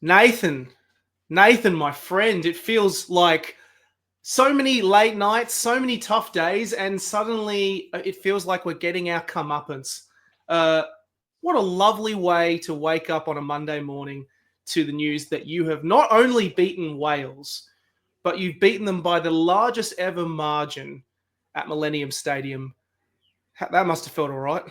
Nathan, my friend, it feels like so many late nights, so many tough days, and suddenly it feels like we're getting our comeuppance. Uh, what a lovely way to wake up on a Monday morning to the news that you have not only beaten Wales, but you've beaten them by the largest ever margin at Millennium Stadium. That must have felt all right.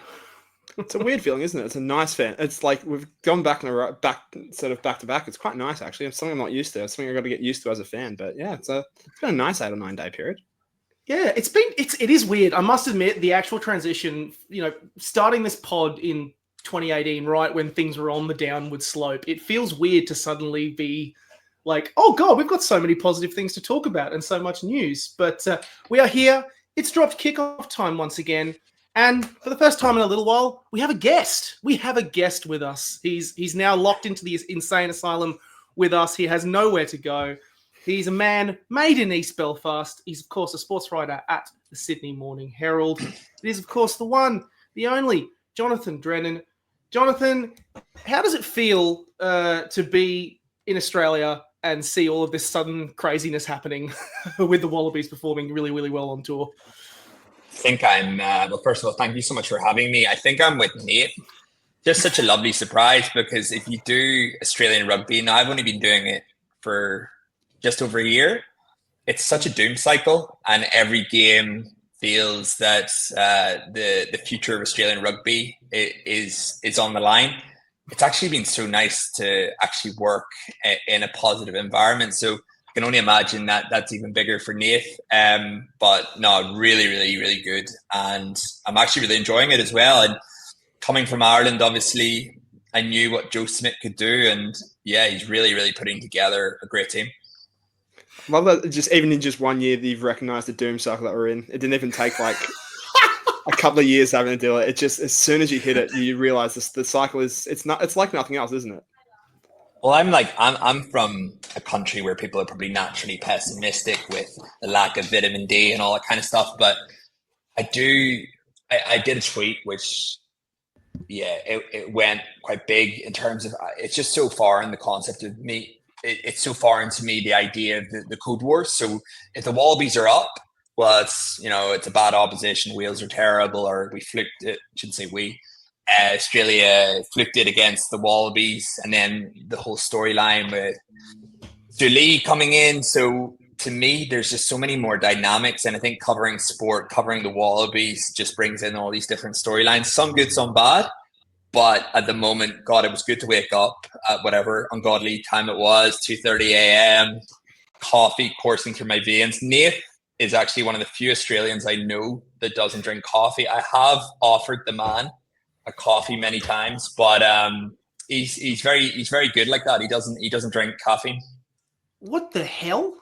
It's a weird feeling, isn't it? It's a nice fan. It's like we've gone back sort of back to back. It's quite nice, actually. It's something I'm not used to. It's something I've got to get used to as a fan. But yeah, it's been a nice 8 or 9 day period. Yeah, it is weird. I must admit, the actual transition, starting this pod in 2018, right when things were on the downward slope, it feels weird to suddenly be like, oh God, we've got so many positive things to talk about and so much news. But we are here. It's dropped kickoff time once again. And for the first time in a little while, we have a guest. We have a guest with us. He's now locked into the insane asylum with us. He has nowhere to go. He's a man made in East Belfast. He's, of course, a sports writer at the Sydney Morning Herald. It is, of course, the one, the only, Jonathan Drennan. Jonathan, how does it feel to be in Australia and see all of this sudden craziness happening with the Wallabies performing really, really well on tour? I think I'm, well, first of all, thank you so much for having me. I think I'm with Nate. Just such a lovely surprise because if you do Australian rugby, now I've only been doing it for just over a year. It's such a doom cycle, and every game feels that the future of Australian rugby is on the line. It's actually been so nice to actually work in a positive environment. So can only imagine that that's even bigger for Nate. But no, really, really, really good. And I'm actually really enjoying it as well. And coming from Ireland, obviously, I knew what Joe Smith could do. And yeah, he's really, really putting together a great team. Love that just even in just 1 year that you've recognised the doom cycle that we're in. It didn't even take like a couple of years having to do it. It just, as soon as you hit it, you realise the cycle it's like nothing else, isn't it? Well, I'm from a country where people are probably naturally pessimistic with the lack of vitamin D and all that kind of stuff. But I did a tweet, which, yeah, it went quite big in terms of, it's just so far in the concept of me. It's so far into me, the idea of the Code Wars. So if the Wallabies are up, well, it's a bad opposition. Wales are terrible, or we fluked it. Shouldn't say we. Australia flipped it against the Wallabies, and then the whole storyline with Lee coming in. So to me, there's just so many more dynamics, and I think covering sport, covering the Wallabies, just brings in all these different storylines. Some good, some bad. But at the moment, God, it was good to wake up at whatever ungodly time it was, 2:30 a.m., coffee coursing through my veins. Nate is actually one of the few Australians I know that doesn't drink coffee. I have offered the man a coffee many times, but he's very good like that. He doesn't drink caffeine. What the hell?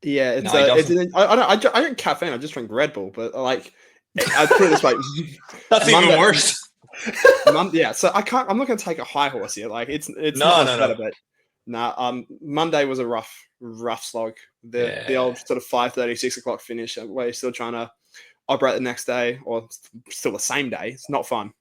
Yeah, I drink caffeine. I just drink Red Bull, but like I put it this way, that's even worse. Yeah, so I'm not going to take a high horse here. Like it's no. But Monday was a rough slog. The old sort of 5:30, 6 o'clock finish where you're still trying to operate the next day or still the same day. It's not fun.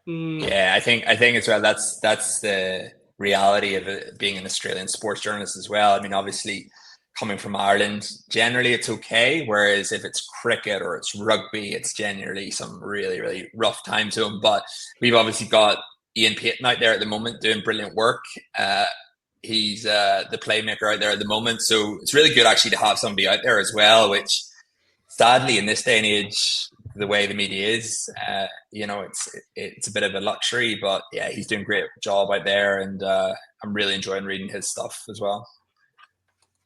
Yeah, I think as well. That's the reality of it, being an Australian sports journalist as well. I mean, obviously, coming from Ireland, generally it's okay. Whereas if it's cricket or it's rugby, it's generally some really, really rough time zone. But we've obviously got Ian Payton out there at the moment doing brilliant work. He's the playmaker out there at the moment. So it's really good actually to have somebody out there as well, which sadly in this day and age, the way the media is, it's a bit of a luxury, but yeah, he's doing a great job out there, and I'm really enjoying reading his stuff as well.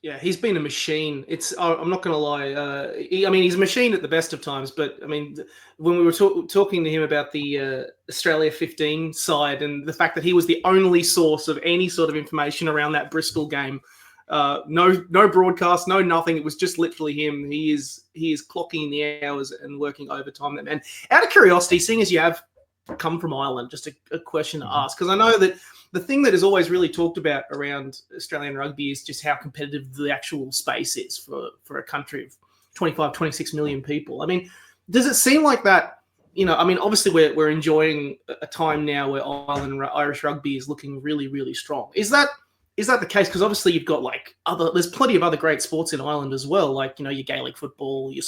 Yeah, he's been a machine. I'm not going to lie. He's a machine at the best of times, but I mean, when we were talking to him about the Australia 15 side and the fact that he was the only source of any sort of information around that Bristol game, no broadcast, no nothing. It was just literally him. He is clocking the hours and working overtime. And out of curiosity, seeing as you have come from Ireland, just a question to ask, because I know that the thing that is always really talked about around Australian rugby is just how competitive the actual space is for a country of 25, 26 million people. I mean, does it seem like that? Obviously we're enjoying a time now where Ireland and Irish rugby is looking really, really strong. Is that is that the case? Because obviously you've got there's plenty of other great sports in Ireland as well, like your Gaelic football, your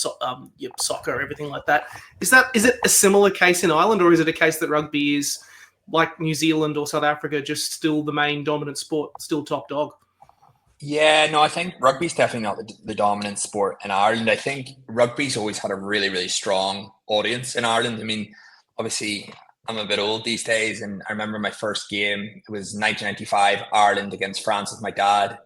soccer, everything like that. Is it a similar case in Ireland, or is it a case that rugby is like New Zealand or South Africa, just still the main dominant sport, still top dog? Yeah, no, I think rugby's definitely not the dominant sport in Ireland. I think rugby's always had a really, really strong audience in Ireland. I mean, obviously, I'm a bit old these days, and I remember my first game. It was 1995, Ireland against France with my dad,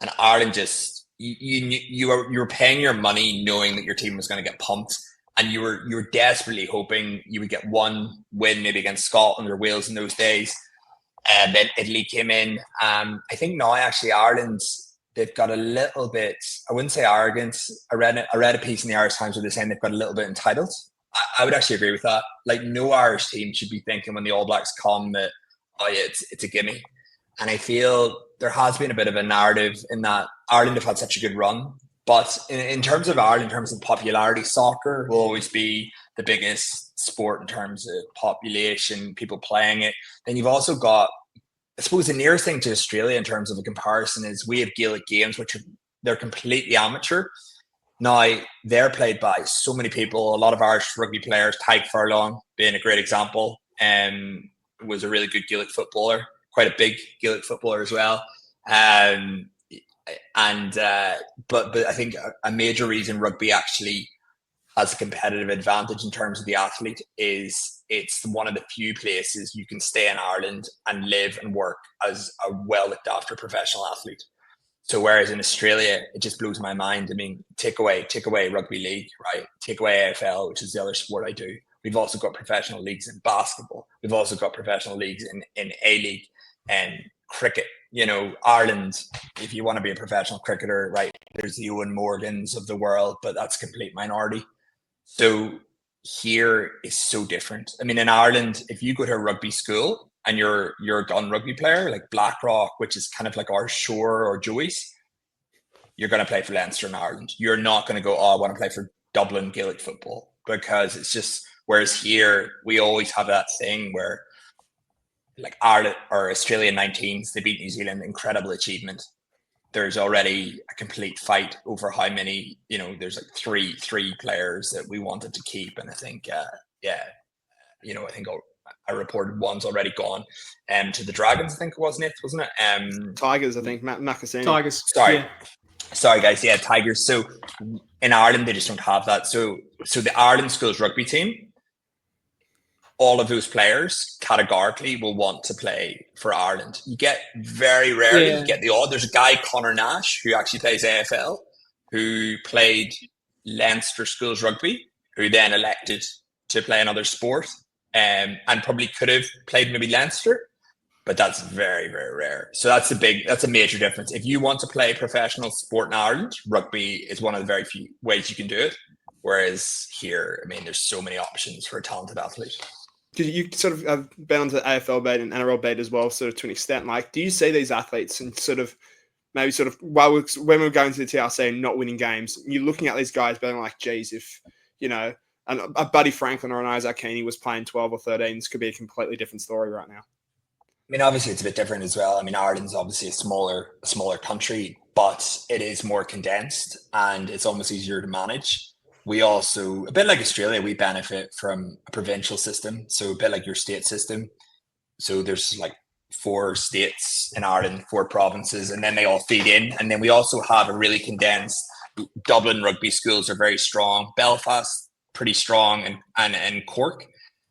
and Ireland just you were paying your money knowing that your team was going to get pumped, and you were desperately hoping you would get one win, maybe against Scotland or Wales in those days. And then Italy came in. I think now actually Ireland, they've got a little bit, I wouldn't say arrogance. I read a piece in the Irish Times where they're saying they've got a little bit entitled. I would actually agree with that. Like, no Irish team should be thinking when the All Blacks come that, oh yeah, it's a gimme. And I feel there has been a bit of a narrative in that Ireland have had such a good run. But in terms of Ireland, in terms of popularity, soccer will always be the biggest sport in terms of population, people playing it. Then you've also got, I suppose, the nearest thing to Australia in terms of a comparison is we have Gaelic games, which they're completely amateur. Now, they're played by so many people, a lot of Irish rugby players, Tyke Furlong being a great example, was a really good Gaelic footballer, quite a big Gaelic footballer as well. But I think a major reason rugby actually has a competitive advantage in terms of the athlete is it's one of the few places you can stay in Ireland and live and work as a well looked after professional athlete. So whereas in Australia, it just blows my mind. I mean, take away rugby league, right? Take away AFL, which is the other sport I do. We've also got professional leagues in basketball. We've also got professional leagues in A-League and cricket. Ireland, if you want to be a professional cricketer, right, there's the Ewan Morgans of the world, but that's a complete minority. So here is so different. I mean, in Ireland, if you go to a rugby school and you're a gun rugby player, like Blackrock, which is kind of like our Shore or Joey's, you're going to play for Leinster in Ireland. You're not going to go, I want to play for Dublin Gaelic football, because it's just, whereas here, we always have that thing where like Ireland or Australian 19s, they beat New Zealand, incredible achievement. There's already a complete fight over how many, there's like three players that we wanted to keep. And I think, I think I reported one's already gone to the Dragons, I think it was, Nate, wasn't it? Tigers, I think, Makasini. Tigers. Sorry, guys. Yeah, Tigers. So in Ireland, they just don't have that. So the Ireland schools rugby team, all of those players categorically will want to play for Ireland. You get very rarely, you get the odd. There's a guy, Conor Nash, who actually plays AFL, who played Leinster schools rugby, who then elected to play another sport, and probably could have played maybe Leinster, but that's very, very rare. So that's a major difference. If you want to play professional sport in Ireland, rugby is one of the very few ways you can do it. Whereas here, I mean, there's so many options for a talented athlete. Because you sort of have been onto the AFL bait and NRL bait as well, sort of to an extent. Like, do you see these athletes and when we're going to the TRC and not winning games, you're looking at these guys being like, geez, if, a Buddy Franklin or an Isaac Heaney was playing 12 or 13, this could be a completely different story right now. I mean, obviously it's a bit different as well. I mean, Ireland's obviously a smaller country, but it is more condensed and it's almost easier to manage. We also, a bit like Australia, we benefit from a provincial system. So a bit like your state system. So there's like 4 states in Ireland, 4 provinces, and then they all feed in. And then we also have a really condensed, Dublin rugby schools are very strong. Belfast, pretty strong, and Cork.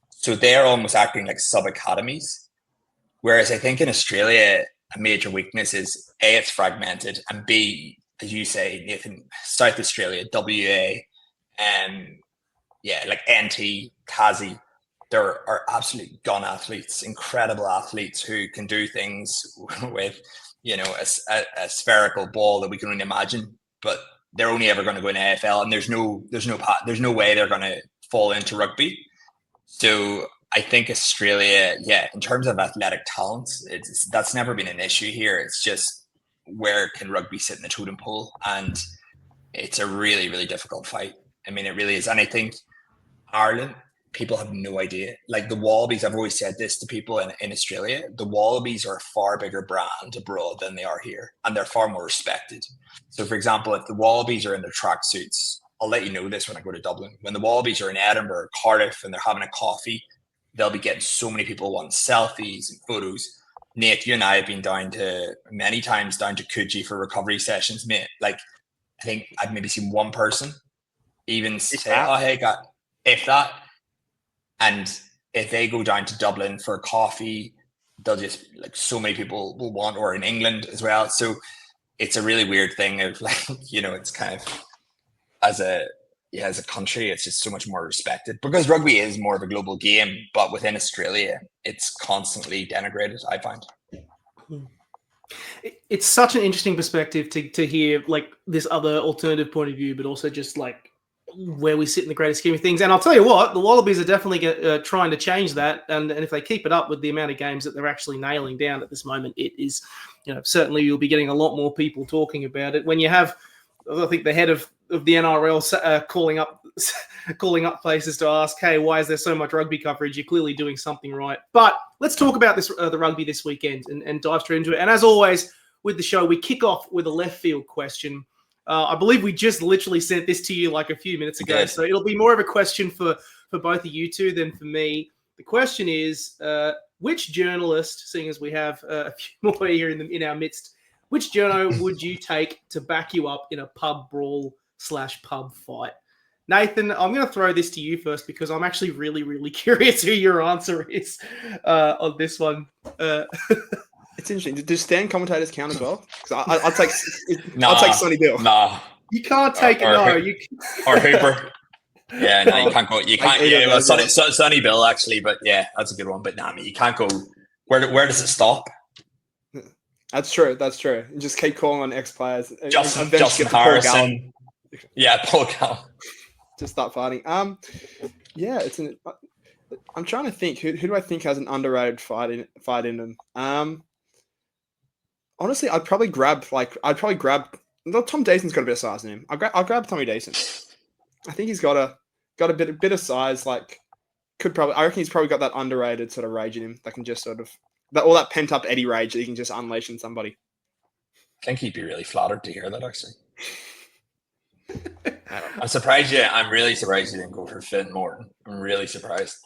So they're almost acting like sub-academies. Whereas I think in Australia, a major weakness is A, it's fragmented, and B, as you say, Nathan, South Australia, WA, like NT, Tassie, there are absolute gun athletes, incredible athletes who can do things with, a spherical ball that we can only imagine, but they're only ever going to go in AFL, and there's no way they're going to fall into rugby. So I think Australia, in terms of athletic talent, that's never been an issue here. It's just where can rugby sit in the totem pole, and it's a really, really difficult fight. I mean, it really is. And I think Ireland, people have no idea. Like the Wallabies, I've always said this to people in Australia, the Wallabies are a far bigger brand abroad than they are here, and they're far more respected. So, for example, if the Wallabies are in their tracksuits, I'll let you know this when I go to Dublin. When the Wallabies are in Edinburgh or Cardiff and they're having a coffee, they'll be getting so many people wanting selfies and photos. Nate, you and I have been many times down to Coogee for recovery sessions, mate. Like, I think I've maybe seen one person even say, "Oh, hey, God," if that. And if they go down to Dublin for a coffee, they'll just, like, so many people will want, or in England as well. So it's a really weird thing of, like, it's kind of as a country, it's just so much more respected because rugby is more of a global game, but within Australia, it's constantly denigrated, I find. It's such an interesting perspective to hear, like, this other alternative point of view, but also just like where we sit in the greater scheme of things. And I'll tell you what, the Wallabies are definitely trying to change that. And if they keep it up with the amount of games that they're actually nailing down at this moment, it is, certainly you'll be getting a lot more people talking about it. When you have, I think, the head of the NRL calling up places to ask, hey, why is there so much rugby coverage? You're clearly doing something right. But let's talk about this the rugby this weekend and dive straight into it. And as always with the show, we kick off with a left field question. I believe we just literally sent this to you like a few minutes ago. So it'll be more of a question for both of you two than for me. The question is, which journalist, seeing as we have a few more here in our midst, which journo would you take to back you up in a pub brawl / pub fight? Nathan, I'm going to throw this to you first because I'm actually really, really curious who your answer is on this one. It's interesting. Do stand commentators count as well? Because I'll take Sonny Bill. Nah. You can't take it. No, or Hooper. Yeah, no, you can't go. You can't. Yeah, well, Sonny Bill actually, but yeah, that's a good one. But nah, you can't go. Where does it stop? That's true. You just keep calling on ex-players. Justin Harrison. Yeah, Paul Gallen. Just start fighting. Yeah, I'm trying to think. Who do I think has an underrated fight in them? Honestly, I'd probably grab. Tom Deason's got a bit of size in him. I'll grab Tommy Deason. I think he's got a bit of size. Like, I reckon he's probably got that underrated sort of rage in him that can just sort of all that pent up Eddie rage that he can just unleash on somebody. I think he'd be really flattered to hear that, actually. I'm surprised. Yeah, I'm really surprised you didn't go for Finn Morton. I'm really surprised.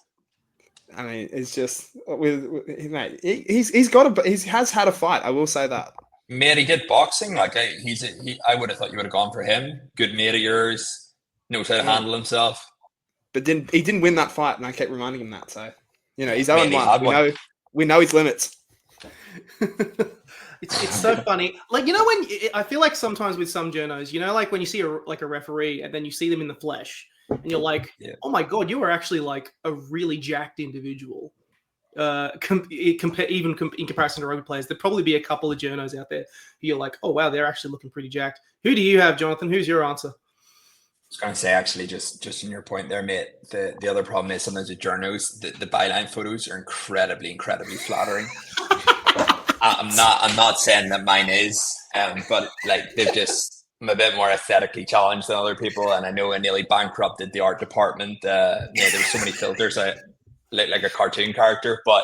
I mean, it's just mate. He has had a fight. I will say that. Mate, he did boxing. Like I would have thought you would have gone for him. Good mate of yours, knows how to handle himself. But he didn't win that fight, and I kept reminding him that. So he's 0-1. We know his limits. It's so funny. Like, when I feel like sometimes with some journos, like when you see a referee and then you see them in the flesh and you're like, oh my God, you are actually like a really jacked individual. In comparison to rugby players, there'd probably be a couple of journos out there who you're like, oh wow, they're actually looking pretty jacked. Who do you have, Jonathan? Who's your answer? I was going to say, actually, just in your point there, mate, the other problem is sometimes with journos, the byline photos are incredibly, incredibly flattering. I'm not saying that mine is, but like I'm a bit more aesthetically challenged than other people, and I know I nearly bankrupted the art department. There were so many filters, I looked like a cartoon character, but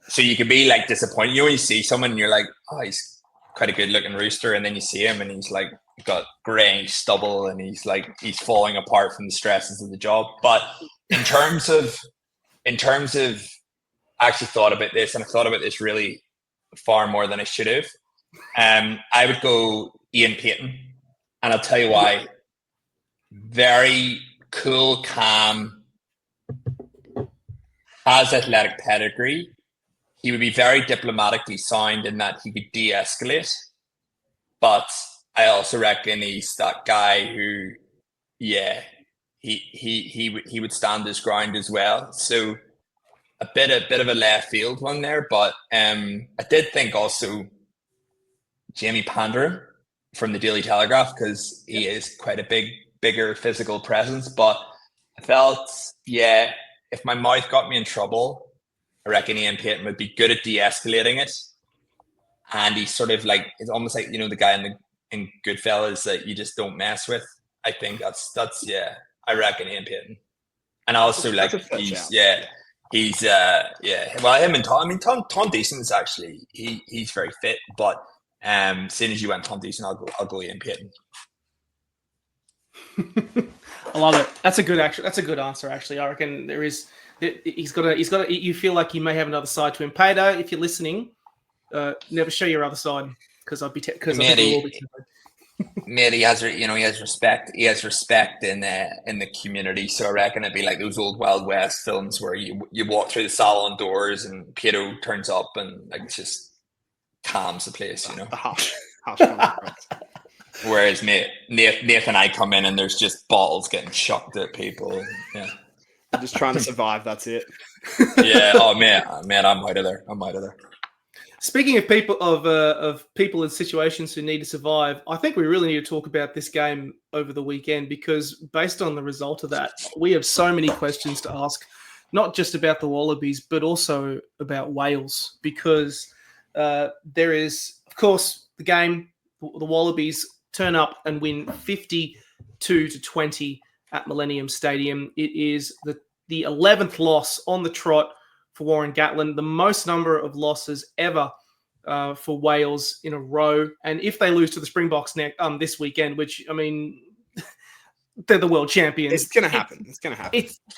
so you can be like disappointed. When you see someone and you're like, oh, he's quite a good looking rooster, and then you see him and he's like got grey stubble and he's falling apart from the stresses of the job. But in terms of I actually thought about this, and I thought about this really far more than I should have. I would go Ian Payton, and I'll tell you why. Very cool, calm, has athletic pedigree. He would be very diplomatically sound in that he could de-escalate, but I also reckon he's that guy who, he would stand his ground as well. So a bit of a left field one there, but I did think also Jamie Panderin from the Daily Telegraph, because he is quite a bigger physical presence. But I felt, if my mouth got me in trouble, I reckon Ian Payton would be good at de-escalating it. And he's sort of like, it's almost like, the guy in Goodfellas that you just don't mess with. I think that's I reckon Ian Payton. And also, like, That's a fair shout. well, him and Tom, I mean, Tom Decent's actually, he's very fit, but seeing as you went Tom Decent, I'll go Ian Payton. I love it. That's a good answer. Actually, I reckon he's got a. You feel like he may have another side to him. Pedo, if you're listening, never show your other side because I think we'll all be. Mate, he has respect. He has respect in the community. So I reckon it'd be like those old Wild West films where you walk through the salon doors and Pedo turns up and like it's just calms the place, you know. Harsh consequence. Whereas Nathan and I come in and there's just bottles getting chucked at people. Yeah, I'm just trying to survive. That's it. Yeah. Oh man, I'm out of there. Speaking of people in situations who need to survive, I think we really need to talk about this game over the weekend because based on the result of that, we have so many questions to ask, not just about the Wallabies, but also about Wales because there is, of course, the game. The Wallabies turn up and win 52-20 at Millennium Stadium. It is the 11th loss on the trot for Warren Gatland, the most number of losses ever for Wales in a row. And if they lose to the Springboks this weekend, which, I mean, they're the world champions. It's going to happen.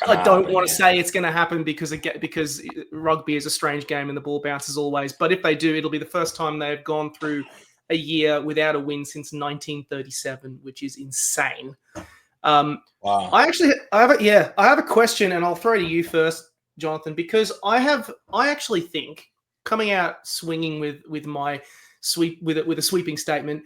I don't want to say it's going to happen because rugby is a strange game and the ball bounces always. But if they do, it'll be the first time they've gone through a year without a win since 1937, which is insane. Wow. I have a question, and I'll throw to you first, Jonathan, because I actually think coming out swinging with my sweep with a sweeping statement,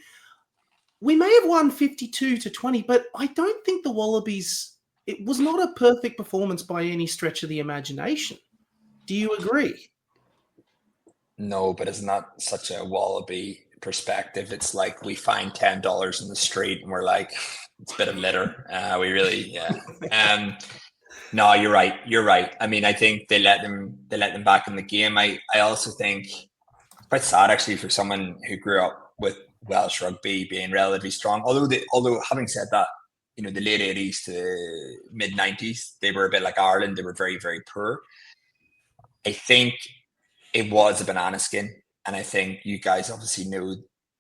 we may have won 52-20, but I don't think the Wallabies. It was not a perfect performance by any stretch of the imagination. Do you agree? No, but it's not such a Wallaby perspective. It's like we find $10 in the street and we're like, it's a bit of litter. We really, yeah. No, you're right. I mean, I think they let them back in the game. I also think it's quite sad actually for someone who grew up with Welsh rugby being relatively strong. Although having said that, you know, the late 80s to mid 90s, they were a bit like Ireland. They were very, very poor. I think it was a banana skin. And I think you guys obviously know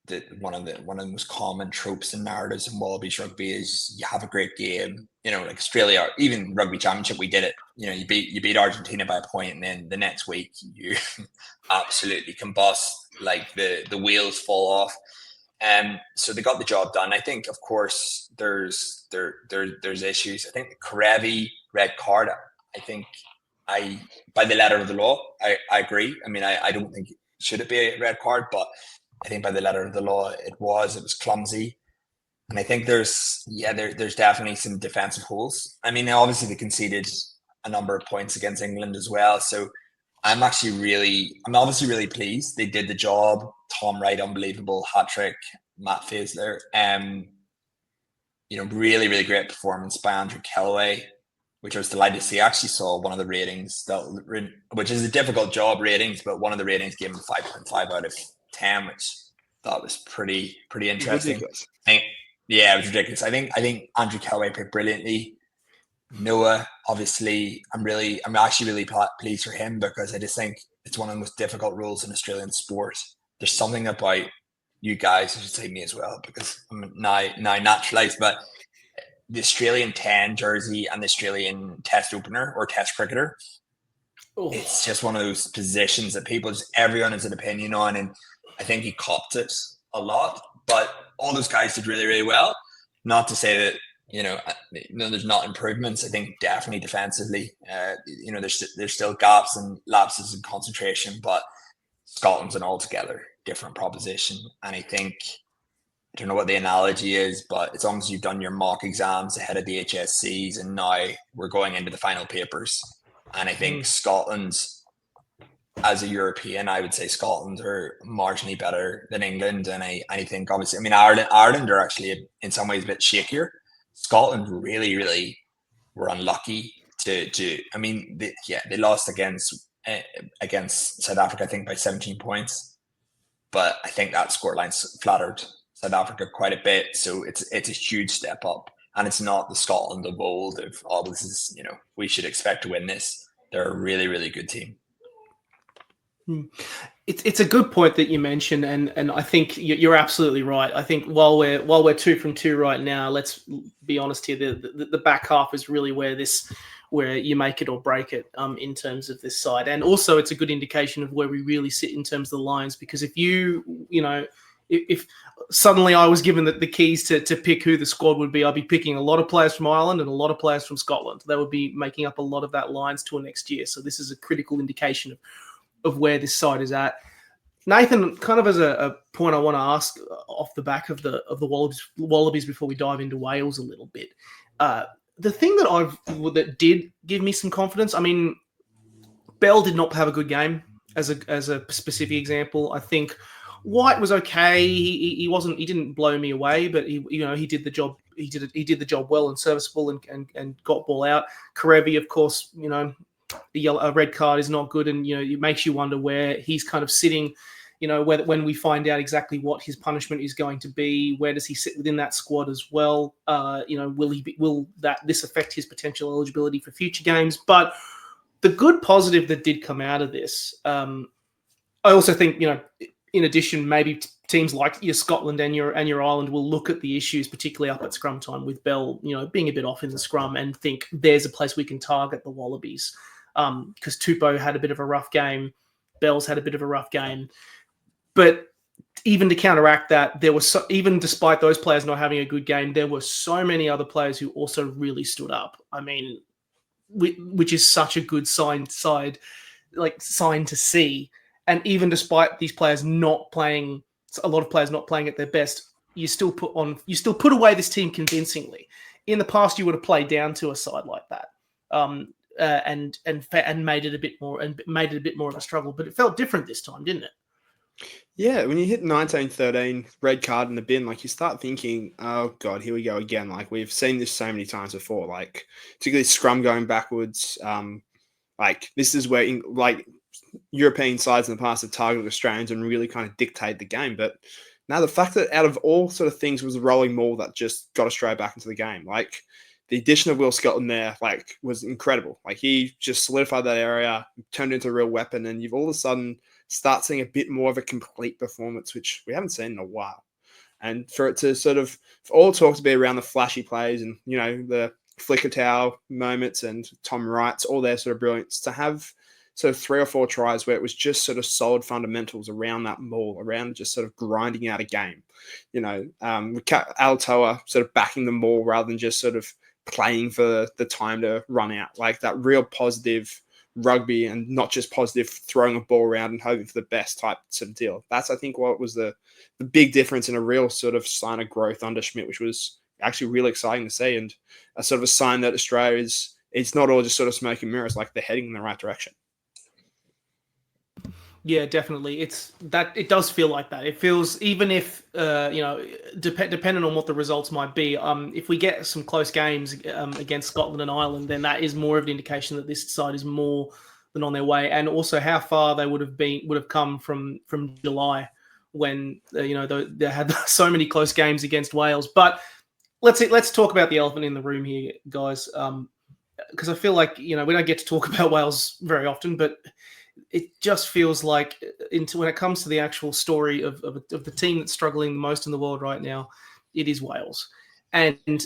that one of the most common tropes and narratives in Wallabies rugby is you have a great game, you know, like Australia, even rugby championship, we did it. You know, you beat Argentina by a point, and then the next week you absolutely combust, like the wheels fall off. So they got the job done. I think, of course, there's issues. I think the Karevi red card. I think by the letter of the law, I agree. I mean, I don't think should it be a red card, but I think by the letter of the law, it was clumsy. And I think there's definitely some defensive holes. I mean, obviously they conceded a number of points against England as well. So I'm obviously really pleased. They did the job. Tom Wright, unbelievable hat-trick. Matt Faisler, you know, really, really great performance by Andrew Kellaway, which I was delighted to see. I actually saw one of the ratings, which is a difficult job ratings, but one of the ratings gave him 5.5 out of 10, which I thought was pretty interesting. Ridiculous. Yeah, it was ridiculous. I think Andrew Kellaway played brilliantly. Noah, obviously, I'm actually really pleased for him because I just think it's one of the most difficult roles in Australian sport. There's something about you guys, I should say me as well, because I'm now naturalised, but the Australian 10 jersey and the Australian test opener or test cricketer, it's just one of those positions that everyone has an opinion on, and I think he copped it a lot, but all those guys did really, really well. Not to say that, you know, there's not improvements. I think definitely defensively, you know, there's still gaps and lapses in concentration, but Scotland's an altogether different proposition. And I think, I don't know what the analogy is, but it's almost you've done your mock exams ahead of the HSCs and now we're going into the final papers. And I think Scotland, as a European, I would say Scotland are marginally better than England. And I think obviously, I mean, Ireland are actually in some ways a bit shakier. Scotland really, really were unlucky to I mean, they lost against South Africa, I think by 17 points. But I think that scoreline flattered South Africa quite a bit. So it's a huge step up And it's not the Scotland of old of, oh, this is, we should expect to win this. They're a really, really good team. It's a good point that you mentioned, and I think you're absolutely right. I think while we're 2 from 2 right now, let's be honest here. The back half is really where you make it or break it in terms of this side, and also it's a good indication of where we really sit in terms of the Lions. Because if suddenly I was given the keys to pick who the squad would be, I'd be picking a lot of players from Ireland and a lot of players from Scotland. They would be making up a lot of that Lions tour next year. So this is a critical indication of where this side is at. Nathan, kind of as a point I want to ask off the back of the Wallabies before we dive into Wales a little bit. The thing that did give me some confidence, I mean, Bell did not have a good game as a specific example. I think White was okay. He didn't blow me away, but he did the job. He did the job well and serviceable and got ball out. Karevi, of course, a red card is not good, and it makes you wonder where he's kind of sitting. When we find out exactly what his punishment is going to be, where does he sit within that squad as well? Will this affect his potential eligibility for future games? But the good positive that did come out of this, I also think in addition, maybe teams like your Scotland and your Ireland will look at the issues, particularly up at scrum time with Bell, being a bit off in the scrum, and think there's a place we can target the Wallabies. Because Tupou had a bit of a rough game, Bell's had a bit of a rough game, but even to counteract that, even despite those players not having a good game, there were so many other players who also really stood up. I mean, which is such a good sign to see. And even despite these players not playing, a lot of players not playing at their best, you still put away this team convincingly. In the past, you would have played down to a side like that. And made it a bit more of a struggle, but it felt different this time, didn't it? Yeah, when you hit 19-13, red card in the bin, you start thinking, oh God, here we go again. We've seen this so many times before, particularly scrum going backwards. This is where European sides in the past have targeted Australians and really kind of dictate the game. But now the fact that out of all sort of things was the rolling maul that just got Australia back into the game. The addition of Will Scotland there, was incredible. He just solidified that area, turned it into a real weapon, and you've all of a sudden start seeing a bit more of a complete performance, which we haven't seen in a while. And for it to for all talk to be around the flashy plays and, the flicker towel moments and Tom Wright's, all their sort of brilliance, to have sort of 3 or 4 tries where it was just sort of solid fundamentals around that maul, around just sort of grinding out a game. Altoa sort of backing the maul rather than just sort of playing for the time to run out, that real positive rugby and not just positive throwing a ball around and hoping for the best type sort of deal. That's, I think, what was the big difference and a real sort of sign of growth under Schmidt, which was actually really exciting to see, and a sort of a sign that Australia it's not all just sort of smoke and mirrors, they're heading in the right direction. Yeah, definitely. It does feel like that. It feels, even if depending on what the results might be, if we get some close games against Scotland and Ireland, then that is more of an indication that this side is more than on their way, and also how far they would have come from July, when they had so many close games against Wales. But let's talk about the elephant in the room here, guys, because I feel like we don't get to talk about Wales very often, but it just feels like when it comes to the actual story of the team that's struggling the most in the world right now, it is Wales. And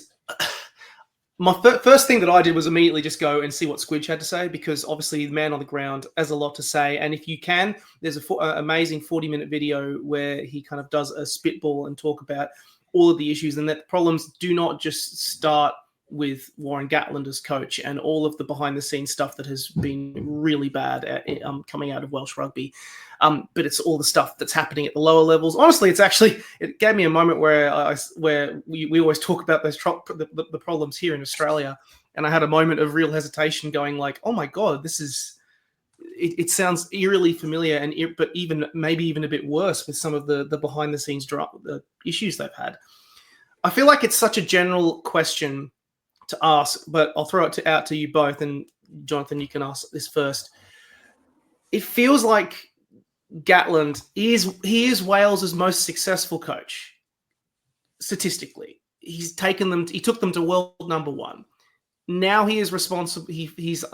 my first thing that I did was immediately just go and see what Squidge had to say, because obviously the man on the ground has a lot to say. And if you can, there's an amazing 40-minute video where he kind of does a spitball and talk about all of the issues, and that the problems do not just start with Warren Gatland as coach and all of the behind-the-scenes stuff that has been really bad coming out of Welsh rugby. But it's all the stuff that's happening at the lower levels. Honestly, it gave me a moment where we always talk about those the problems here in Australia, and I had a moment of real hesitation, going oh my God, this is. It sounds eerily familiar, but maybe even a bit worse with some of the behind-the-scenes the issues they've had. I feel like it's such a general question to ask, but I'll throw it out to you both, and Jonathan, you can ask this first. It feels like Gatland is Wales's most successful coach statistically. He took them to world number one. Now he is responsible. He's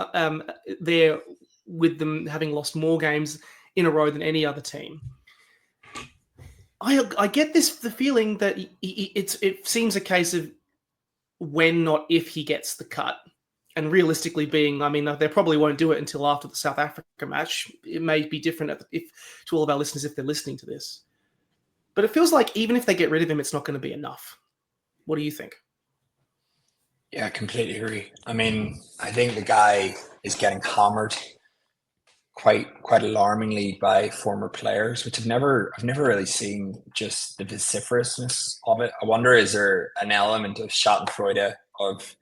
there with them, having lost more games in a row than any other team. I get the feeling that it seems a case of when, not if, he gets the cut. And realistically being, I mean, they probably won't do it until after the South Africa match. It may be different to all of our listeners if they're listening to this. But it feels like even if they get rid of him, it's not going to be enough. What do you think? Yeah, I completely agree. I mean, I think the guy is getting hammered quite alarmingly by former players, which I've never really seen just the vociferousness of it. I wonder, is there an element of Schadenfreude of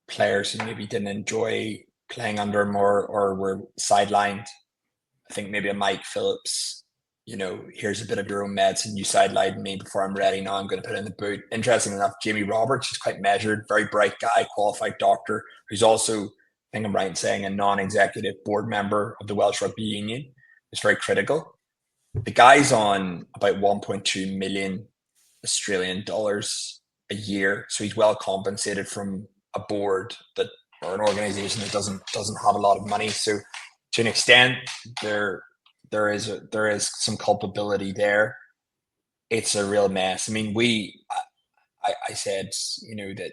players who maybe didn't enjoy playing under him or were sidelined? I think maybe a Mike Phillips, here's a bit of your own medicine. You sidelined me before I'm ready. Now I'm going to put it in the boot. Interesting enough, Jamie Roberts is quite measured, very bright guy, qualified doctor, who's also, I think I'm right in saying, a non-executive board member of the Welsh Rugby Union. Is very critical. The guy's on about 1.2 million Australian dollars a year, so he's well compensated from a board or an organization that doesn't have a lot of money. So to an extent, there is some culpability there. It's a real mess. I mean, I said, that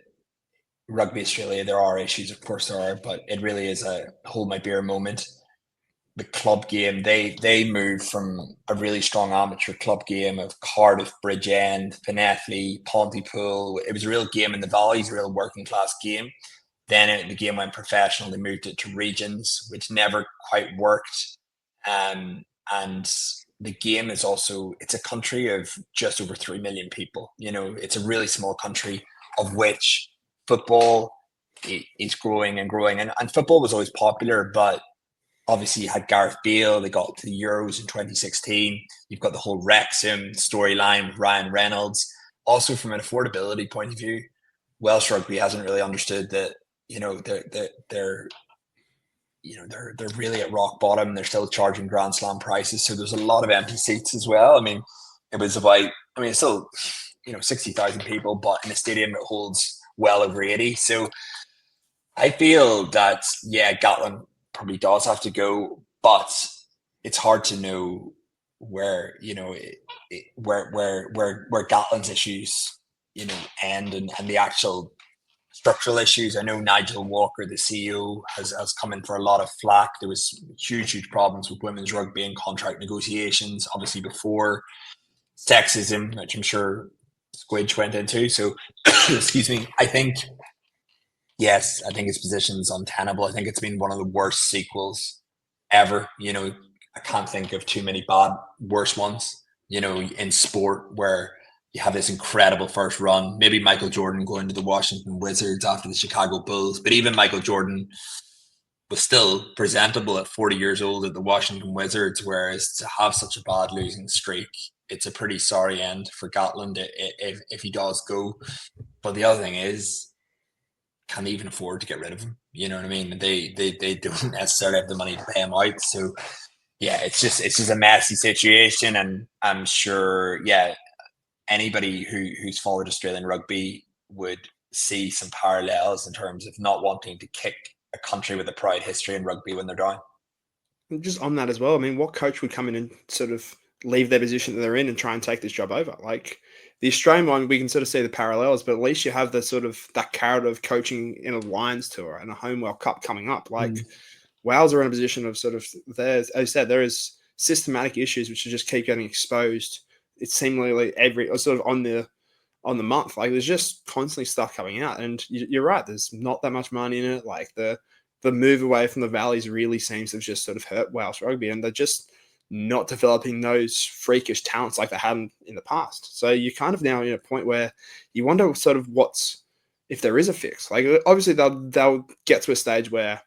Rugby Australia, there are issues, of course there are, but it really is a hold my beer moment. The club game, they moved from a really strong amateur club game of Cardiff, Bridgend, Penethley, Pontypool. It was a real game in the valleys, a real working class game. Then the game went professional. They moved it to regions, which never quite worked. And the game is also, it's a country of just over 3 million people. It's a really small country, of which football is growing and growing. And football was always popular, but obviously you had Gareth Bale. They got to the Euros in 2016. You've got the whole Wrexham storyline with Ryan Reynolds. Also, from an affordability point of view, Welsh Rugby hasn't really understood that, they're really at rock bottom. They're still charging Grand Slam prices. So there's a lot of empty seats as well. I mean, it's still, 60,000 people, but in a stadium that holds well over 80. So I feel that, Gatland probably does have to go, but it's hard to know where, where Gatland's issues, end and the actual structural issues. I know Nigel Walker, the CEO, has come in for a lot of flack. There was huge problems with women's rugby and contract negotiations, obviously before sexism, which I'm sure Squidge went into. So, excuse me, I think his position is untenable. I think it's been one of the worst sequels ever. I can't think of too many worse ones, in sport, where you have this incredible first run. Maybe Michael Jordan going to the Washington Wizards after the Chicago Bulls. But even Michael Jordan was still presentable at 40 years old at the Washington Wizards, whereas to have such a bad losing streak, it's a pretty sorry end for Gatland if he does go. But the other thing is, can they even afford to get rid of him? You know what I mean? They don't necessarily have the money to pay him out. So, it's just a messy situation. And I'm sure, anybody who's followed Australian rugby would see some parallels in terms of not wanting to kick a country with a proud history in rugby when they're down. Just on that as well, I mean, what coach would come in and sort of leave their position that they're in and try and take this job over? Like the Australian one, we can sort of see the parallels, but at least you have the sort of that carrot of coaching in a Lions tour and a Home World Cup coming up. Like Wales are in a position of sort of, as I said, there is systematic issues which just keep getting exposed. It's seemingly sort of on the month. Like there's just constantly stuff coming out, and you're right. There's not that much money in it. Like the move away from the valleys really seems to have just sort of hurt Welsh rugby, and they're just not developing those freakish talents like they had in the past. So you're kind of now in a point where you wonder sort of if there is a fix. Like obviously they'll get to a stage where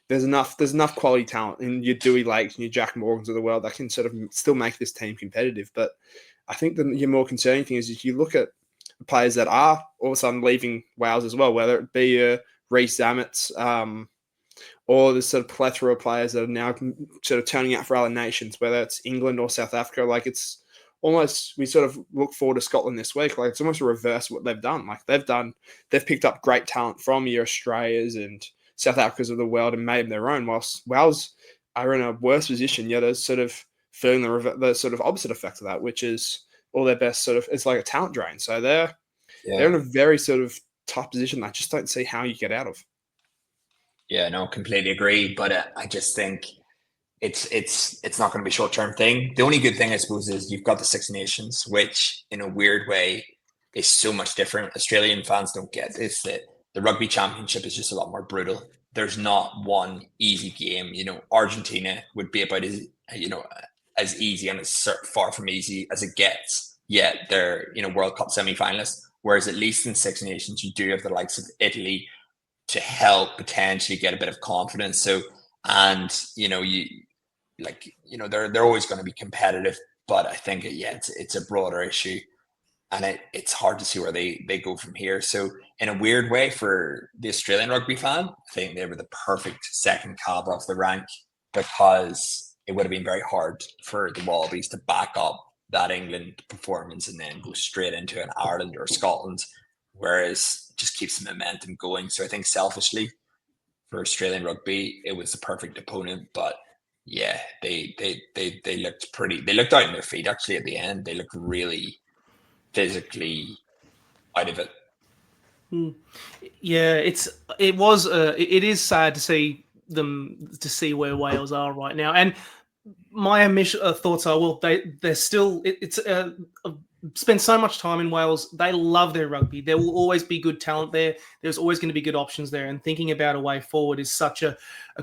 there's enough quality talent in your Dewey Lakes and your Jack Morgans of the world that can sort of still make this team competitive. But I think your more concerning thing is if you look at the players that are all of a sudden leaving Wales as well, whether it be Rhys Zammits or the sort of plethora of players that are now sort of turning out for other nations, whether it's England or South Africa. Like it's we sort of look forward to Scotland this week. Like it's almost a reverse of what they've done. Like they've picked up great talent from your Australias and South Africas of the world and made them their own, whilst Wales are in a worse position, yet are sort of feeling the sort of opposite effect of that, which is all their best sort of, it's like a talent drain. So they're in a very sort of tough position. I just don't see how you get out of. Yeah, no, completely agree. But I just think it's not going to be a short-term thing. The only good thing, I suppose, is you've got the Six Nations, which in a weird way is so much different. Australian fans don't get this, that the rugby championship is just a lot more brutal. There's not one easy game. Argentina would be about as easy and as far from easy as it gets. Yet they're World Cup semi-finalists. Whereas at least in Six Nations, you do have the likes of Italy to help potentially get a bit of confidence. So, and they're always going to be competitive, but I think it's a broader issue, and it's hard to see where they go from here. So in a weird way, for the Australian rugby fan, I think they were the perfect second cab off the rank, because it would have been very hard for the Wallabies to back up that England performance and then go straight into an Ireland or Scotland, whereas it just keeps the momentum going. So I think selfishly for Australian rugby, it was the perfect opponent. But yeah, they looked they looked out on their feet actually at the end. They looked really physically out of it. Yeah, it is sad to see where Wales are right now. And my initial thoughts are, well, they're still. It's spent so much time in Wales. They love their rugby. There will always be good talent there. There's always going to be good options there. And thinking about a way forward is such a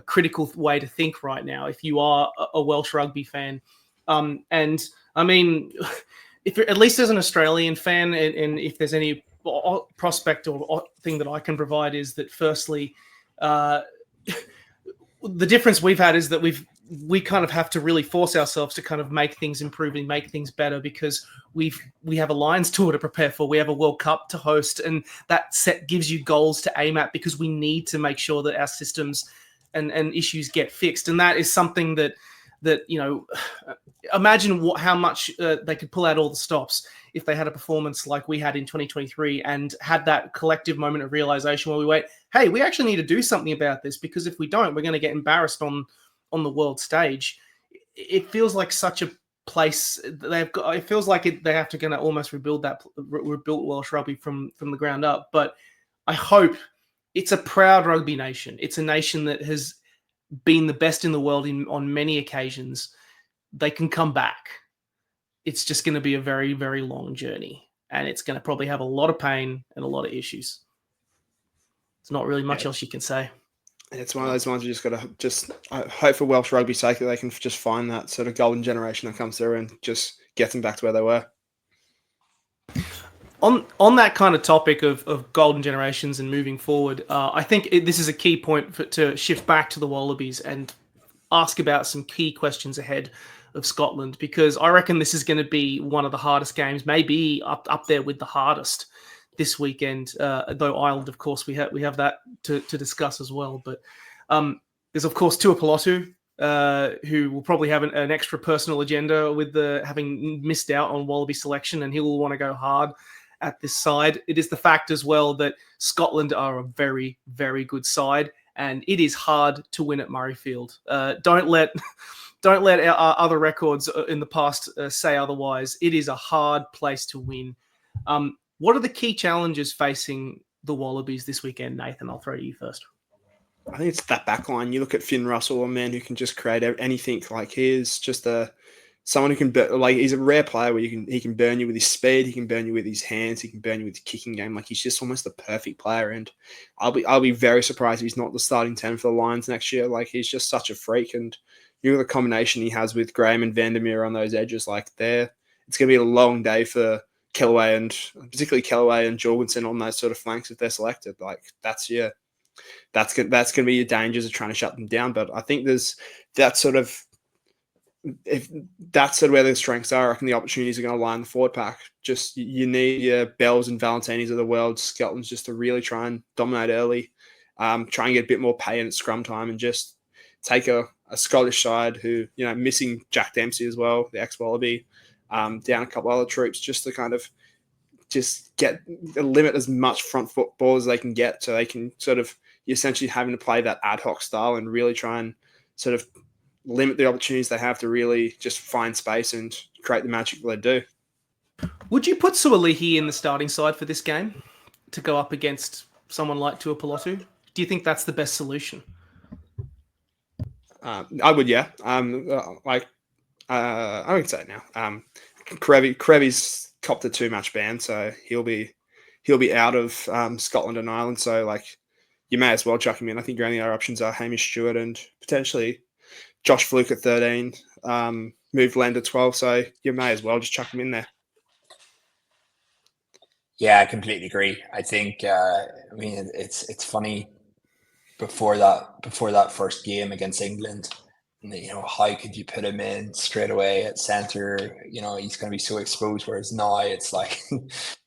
critical way to think right now if you are a Welsh rugby fan. And I mean, if at least as an Australian fan, and if there's any prospect or thing that I can provide, is that firstly, the difference we've had is that we kind of have to really force ourselves to kind of make things improve and make things better, because we have a Lions tour to prepare for. We have a World Cup to host, and that set gives you goals to aim at, because we need to make sure that our systems and issues get fixed. And that is something that imagine how much they could pull out all the stops if they had a performance like we had in 2023 and had that collective moment of realization where we went, hey, we actually need to do something about this, because if we don't, we're going to get embarrassed on the world stage. It feels like such a place they've got. It feels like they have to kind of almost rebuild Welsh rugby from the ground up. But I hope it's a proud rugby nation. It's a nation that has been the best in the world on many occasions. They can come back. It's just going to be a very, very long journey, and it's going to probably have a lot of pain and a lot of issues. There's not really much else you can say. It's one of those ones you just got to hope for Welsh rugby's sake that they can just find that sort of golden generation that comes through and just get them back to where they were. On that kind of topic of golden generations and moving forward, I think this is a key point to shift back to the Wallabies and ask about some key questions ahead of Scotland, because I reckon this is going to be one of the hardest games, maybe up there with the hardest this weekend. Though Ireland, of course, we have that to discuss as well. But there's of course Tuipulotu, who will probably have an extra personal agenda with having missed out on Wallaby selection, and he will want to go hard at this side. It is the fact as well that Scotland are a very, very good side, and it is hard to win at Murrayfield. Don't let our other records in the past say otherwise. It is a hard place to win. What are the key challenges facing the Wallabies this weekend, Nathan? I'll throw to you first. I think it's that back line. You look at Finn Russell, a man who can just create anything. Like, he is just someone who can, he's a rare player where he can burn you with his speed, he can burn you with his hands, he can burn you with his kicking game. Like, he's just almost the perfect player. And I'll be very surprised if he's not the starting 10 for the Lions next year. Like, he's just such a freak. And the combination he has with Graham and Vandermeer on those edges, it's going to be a long day for Kellaway, and particularly Kellaway and Jorgensen on those sort of flanks if they're selected. That's going to be your dangers of trying to shut them down. But I think there's that sort of, if that's sort of where the strengths are, I reckon the opportunities are going to lie in the forward pack. Just, you need your Bells and Valentinis of the world, Skeltons, just to really try and dominate early, try and get a bit more pay in at scrum time, and just take a Scottish side who, missing Jack Dempsey as well, the ex-Wallaby, down a couple other troops just to kind of just limit as much front foot ball as they can get, so they can sort of, you're essentially having to play that ad hoc style and really try and sort of limit the opportunities they have to really just find space and create the magic that they do. Would you put Suolihi in the starting side for this game to go up against someone like Tuipulotu? Do you think that's the best solution? I would, yeah. I would say it now. Krevi's copped a too-match ban, so he'll be out of Scotland and Ireland. So like, you may as well chuck him in. I think your only other options are Hamish Stewart and potentially Josh Fluke at 13. Move Len to 12, so you may as well just chuck him in there. Yeah, I completely agree. I think it's funny before that first game against England. How could you put him in straight away at centre? He's going to be so exposed. Whereas now it's like,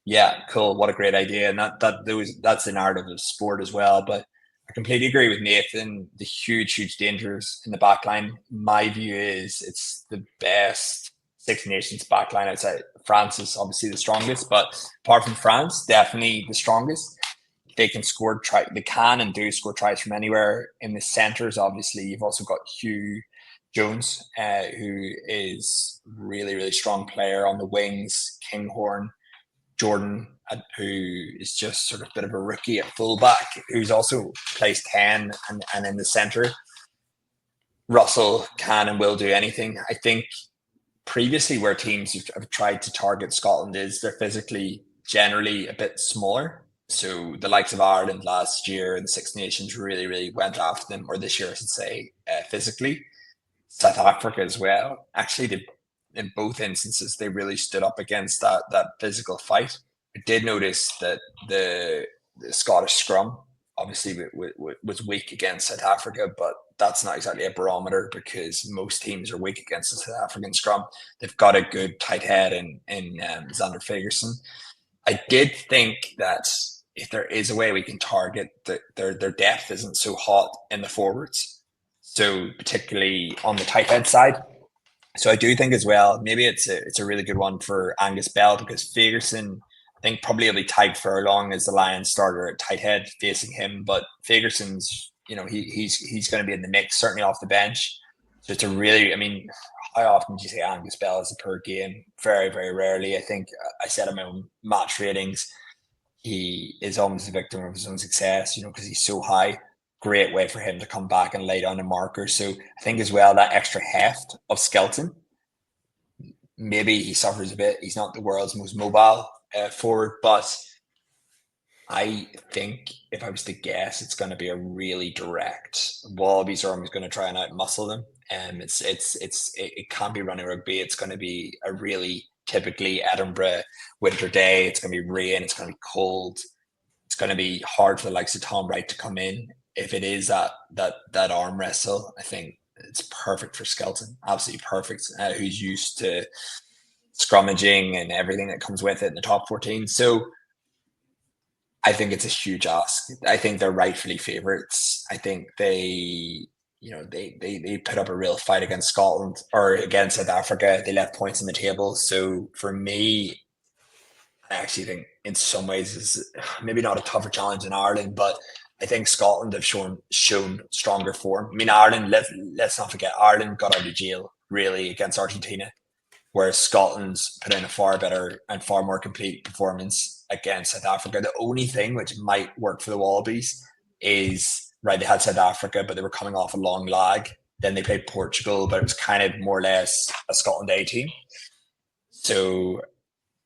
yeah, cool, what a great idea, and that's the narrative of sport as well. But I completely agree with Nathan. The huge dangers in the back line. My view is it's the best Six Nations back line outside. France is obviously the strongest, but apart from France, definitely the strongest. They can score they can and do score tries from anywhere. In the centres, obviously, you've also got Hugh Jones, who is really strong player on the wings. Kinghorn, Jordan, who is just sort of a bit of a rookie at fullback, who's also plays 10 and in the centre. Russell can and will do anything. I think previously where teams have tried to target Scotland is they're physically generally a bit smaller. So the likes of Ireland last year and the Six Nations really went after them, or this year I should say, physically. South Africa as well. Actually, in both instances, they really stood up against that physical fight. I did notice that the Scottish scrum obviously was weak against South Africa, but that's not exactly a barometer because most teams are weak against the South African scrum. They've got a good tight head in Xander Fagerson. I did think that if there is a way we can target their depth isn't so hot in the forwards, so particularly on the tight head side. So I do think as well, maybe it's a really good one for Angus Bell because Fagerson, I think probably will be tagged Furlong as the Lions starter at tight head facing him, but Fagerson's, he's going to be in the mix, certainly off the bench. So it's a really, how often do you say Angus Bell is a per game? Very, very rarely. I think I said in my own match ratings, he is almost a victim of his own success, because he's so high. Great way for him to come back and lay down a marker. So I think as well, that extra heft of Skelton, maybe he suffers a bit. He's not the world's most mobile forward, but I think if I was to guess, it's going to be a really direct. Wallabies are always going to try and outmuscle them. It can't be running rugby. It's going to be a really typically Edinburgh winter day. It's going to be rain. It's going to be cold. It's going to be hard for the likes of Tom Wright to come in. If it is that arm wrestle, I think it's perfect for Skelton. Absolutely perfect. Who's used to scrummaging and everything that comes with it in the top 14. So I think it's a huge ask. I think they're rightfully favourites. I think they put up a real fight against Scotland or against South Africa. They left points on the table. So for me, I actually think in some ways is maybe not a tougher challenge in Ireland, but I think Scotland have shown stronger form. Ireland, let's not forget, Ireland got out of jail really against Argentina, whereas Scotland's put in a far better and far more complete performance against South Africa. The only thing which might work for the Wallabies is, right, they had South Africa, but they were coming off a long lag. Then they played Portugal, but it was kind of more or less a Scotland A team. So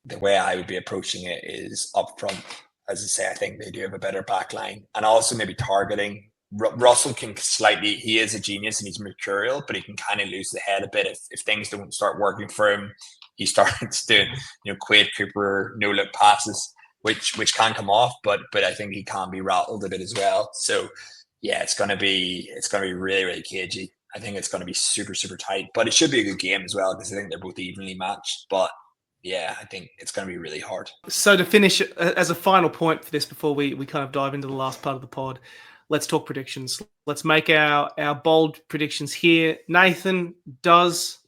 the way I would be approaching it is up front. As I say, I think they do have a better back line. And also maybe targeting. Russell can slightly, he is a genius and he's mercurial, but he can kind of lose the head a bit if things don't start working for him. He starts doing, Quade Cooper no-look passes, which can come off, but I think he can be rattled a bit as well. So yeah, it's gonna be really, really cagey. I think it's gonna be super, super tight, but it should be a good game as well because I think they're both evenly matched. But yeah, I think it's going to be really hard. So to finish, as a final point for this, before we kind of dive into the last part of the pod, let's talk predictions. Let's make our bold predictions here. Nathan, does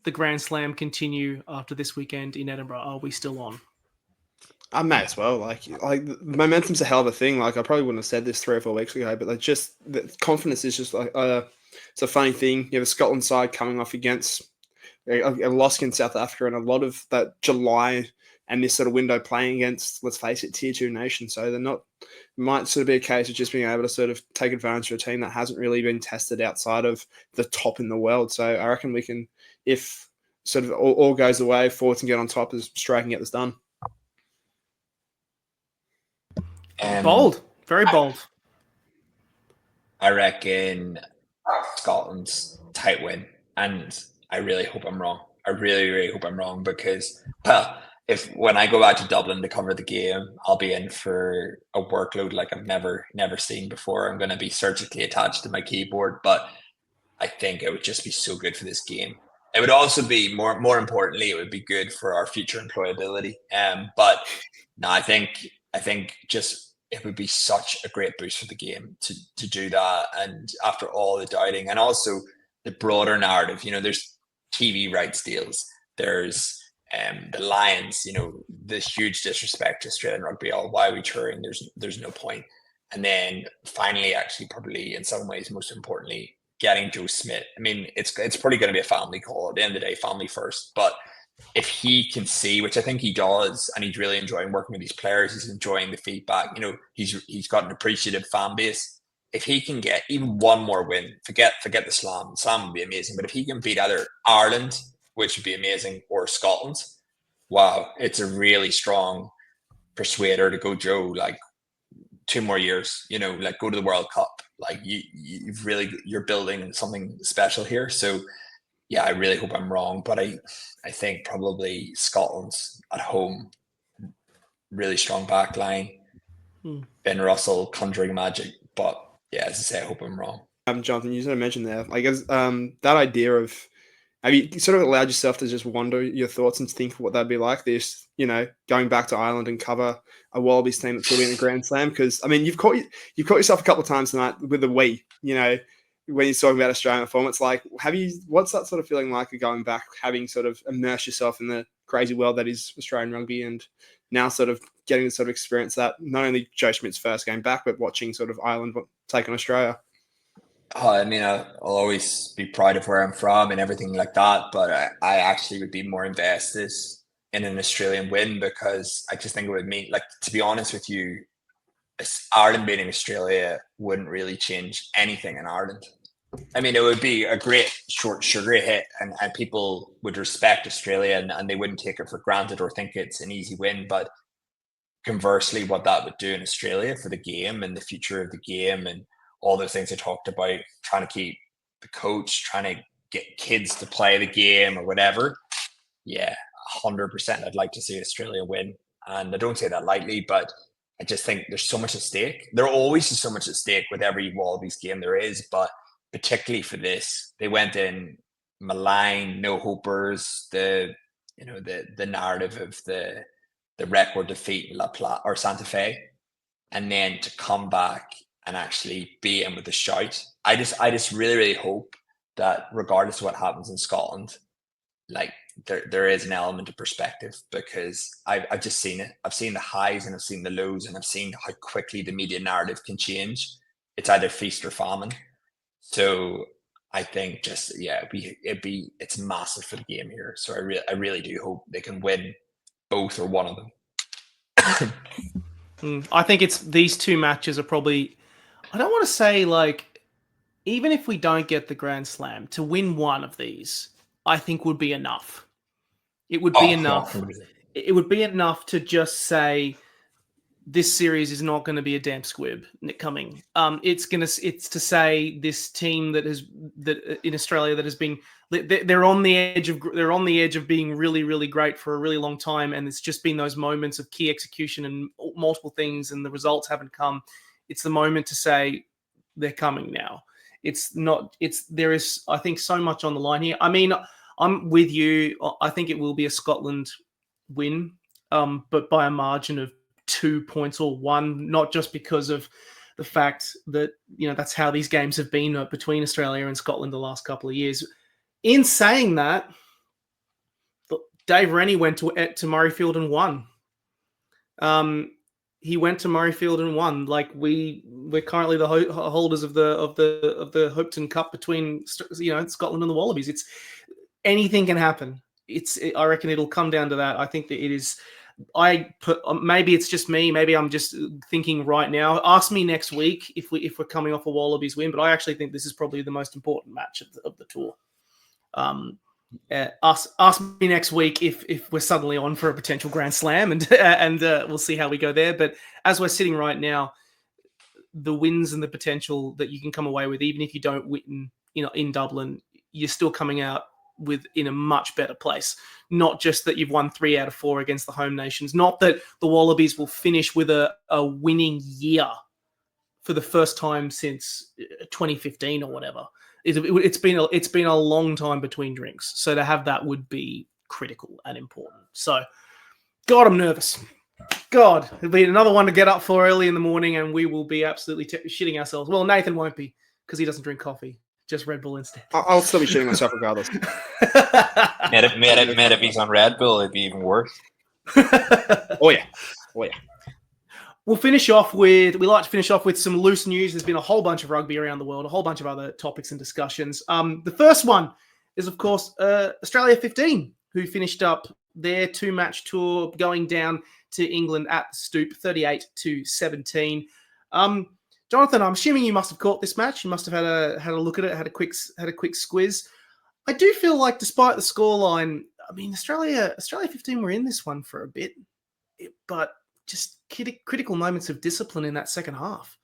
the Grand Slam continue after this weekend in Edinburgh? Are we still on? I may as well. Like the momentum's a hell of a thing. Like I probably wouldn't have said this 3 or 4 weeks ago, but the confidence is just like it's a funny thing. You have the Scotland side coming off against a loss against South Africa, and a lot of that July and this sort of window playing against, let's face it, tier 2 nations. So they're not. It might sort of be a case of just being able to sort of take advantage of a team that hasn't really been tested outside of the top in the world. So I reckon we can, if sort of all goes away, forwards can get on top as Australia can get this done. Bold, very bold. I reckon Scotland's tight win, and I really hope I'm wrong. I really, really hope I'm wrong because, well, when I go back to Dublin to cover the game, I'll be in for a workload like I've never seen before. I'm going to be surgically attached to my keyboard, but I think it would just be so good for this game. It would also be more importantly, it would be good for our future employability. But no, I think just it would be such a great boost for the game to do that. And after all the doubting, and also the broader narrative, there's TV rights deals, there's the Lions, the huge disrespect to Australian rugby. Why are we touring? There's no point. And then finally, actually, probably in some ways, most importantly, getting Joe Smith. I mean, it's probably going to be a family call at the end of the day, family first. But if he can see, which I think he does, and he's really enjoying working with these players, he's enjoying the feedback. He's got an appreciative fan base. If he can get even one more win, forget the Slam. Slam would be amazing. But if he can beat either Ireland, which would be amazing, or Scotland, wow, it's a really strong persuader to go, Joe, like 2 more years, like go to the World Cup. Like you're building something special here. So yeah, I really hope I'm wrong, but I think probably Scotland's at home, really strong back line. Ben Russell conjuring magic, but yeah, as I say, I hope I'm wrong. Jonathan, you sort of mentioned there, I guess that idea of, have you sort of allowed yourself to just wonder your thoughts and think what that'd be like this, going back to Ireland and cover a Wallabies team that's going to be in the Grand Slam? Because I mean, you've caught yourself a couple of times tonight with the we, when you're talking about Australian form. It's like, what's that sort of feeling like of going back, having sort of immersed yourself in the crazy world that is Australian rugby, and now sort of getting to sort of experience that, not only Joe Schmidt's first game back, but watching sort of Ireland take on Australia? I mean, I'll always be proud of where I'm from and everything like that, but I actually would be more invested in an Australian win, because I just think it would mean, like, to be honest with you, Ireland beating Australia wouldn't really change anything in Ireland. I mean, it would be a great short sugar hit, and people would respect Australia and they wouldn't take it for granted or think it's an easy win. But conversely, what that would do in Australia for the game and the future of the game and all those things I talked about, trying to keep the coach, trying to get kids to play the game or whatever. Yeah, 100%. I'd like to see Australia win. And I don't say that lightly, but I just think there's so much at stake. There always is so much at stake with every Wallabies game there is, but particularly for this, they went in malign, no hopers, the narrative of the record defeat in La Plata or Santa Fe, and then to come back and actually be in with a shout. I just really, really hope that regardless of what happens in Scotland, like there is an element of perspective, because I've just seen it. I've seen the highs and I've seen the lows, and I've seen how quickly the media narrative can change. It's either feast or famine. So I think just, yeah, it's massive for the game here. So I really do hope they can win both or one of them. I think these 2 matches are probably, I don't want to say, like, even if we don't get the Grand Slam, to win one of these, I think would be enough. It would be enough. It would be enough to just say this series is not going to be a damp squib coming. It's to say this team that in Australia that has been, they're on the edge of being really, really great for a really long time, and it's just been those moments of key execution and multiple things, and the results haven't come. It's the moment to say they're coming now. There is, I think, so much on the line here. I mean, I'm with you. I think it will be a Scotland win, but by a margin of 2 points or 1, not just because of the fact that, that's how these games have been between Australia and Scotland the last couple of years. In saying that, Dave Rennie went to Murrayfield and won. He went to Murrayfield and won. Like we're currently the holders of the Hopetoun Cup between Scotland and the Wallabies. It's anything can happen. I reckon it'll come down to that. I think that it is. Maybe it's just me. Maybe I'm just thinking right now. Ask me next week if we're coming off a Wallabies win. But I actually think this is probably the most important match of the tour. Ask me next week if we're suddenly on for a potential Grand Slam, and we'll see how we go there. But as we're sitting right now, the wins and the potential that you can come away with, even if you don't win, in Dublin, you're still coming out in a much better place. Not just that you've won 3 out of 4 against the home nations, not that the Wallabies will finish with a winning year for the first time since 2015 or whatever. It's been a long time between drinks, so to have that would be critical and important. So, God, I'm nervous. God, it'll be another one to get up for early in the morning, and we will be absolutely shitting ourselves. Well, Nathan won't be because he doesn't drink coffee. Just Red Bull instead. I'll still be shitting myself regardless. If he's on Red Bull, it'd be even worse. Oh yeah. We like to finish off with some loose news. There's been a whole bunch of rugby around the world, a whole bunch of other topics and discussions. The first one is, of course, Australia 15, who finished up their 2-match tour, going down to England at the Stoop, 38-17. Jonathan, I'm assuming you must have caught this match. You must have had a look at it, had a quick squiz. I do feel like, despite the scoreline, I mean, Australia 15 were in this one for a bit, but just critical moments of discipline in that second half.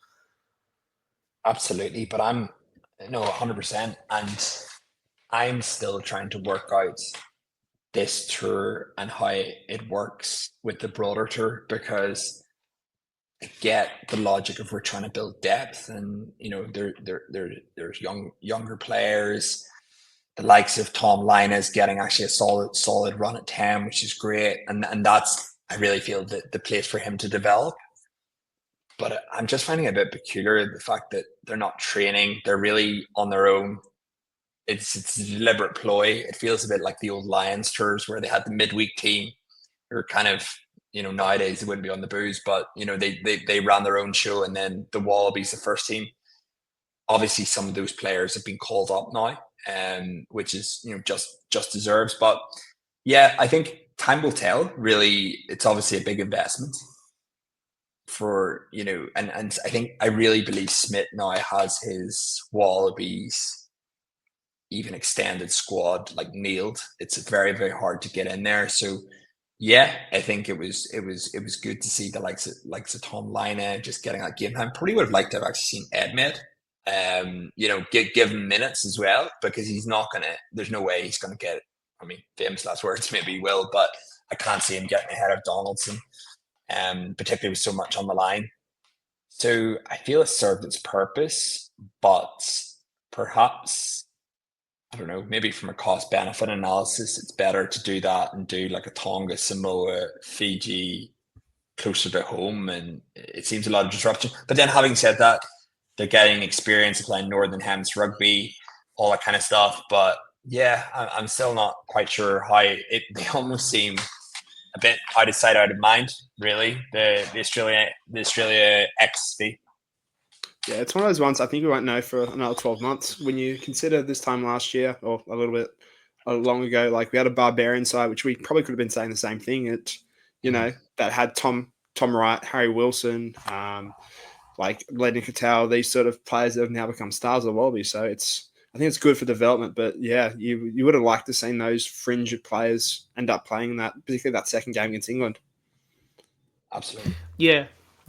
Absolutely, but 100%, and I'm still trying to work out this tour and how it works with the broader tour, because I get the logic of we're trying to build depth, and there's younger players, the likes of Tom Linus getting actually a solid run at 10, which is great, and that's, I really feel, that the place for him to develop. But I'm just finding it a bit peculiar, the fact that they're not training, they're really on their own. It's a deliberate ploy. It feels a bit like the old Lions tours where they had the midweek team, or kind of, nowadays they wouldn't be on the booze, but they ran their own show, and then the Wallabies, the first team. Obviously, some of those players have been called up now, which is just deserves. But yeah, I think time will tell. Really, it's obviously a big investment for and I really believe Smith now has his Wallabies even extended squad nailed. It's very, very hard to get in there. So yeah, I think it was good to see the likes of Tom Line just getting that game time. Probably would have liked to have actually seen Edmed, give him minutes as well, because he's not gonna. There's no way he's gonna get. I mean, famous last words, maybe he will, but I can't see him getting ahead of Donaldson, particularly with so much on the line. So I feel it served its purpose, but perhaps, I don't know, maybe from a cost-benefit analysis, it's better to do that and do like a Tonga, Samoa, Fiji closer to home, and it seems a lot of disruption. But then, having said that, they're getting experience of playing Northern Hemisphere rugby, all that kind of stuff. But yeah, I'm still not quite sure how they almost seem a bit out of sight, out of mind, really, the Australia XV. Yeah, it's one of those ones I think we won't know for another 12 months. When you consider this time last year, or a little bit long ago, we had a Barbarian side, which we probably could have been saying the same thing. That had Tom Wright, Harry Wilson, Lenny Cattell, these sort of players that have now become stars of the Wallabies. So I think it's good for development. But yeah, you would have liked to seen those fringe players end up playing in that, particularly that second game against England. Absolutely.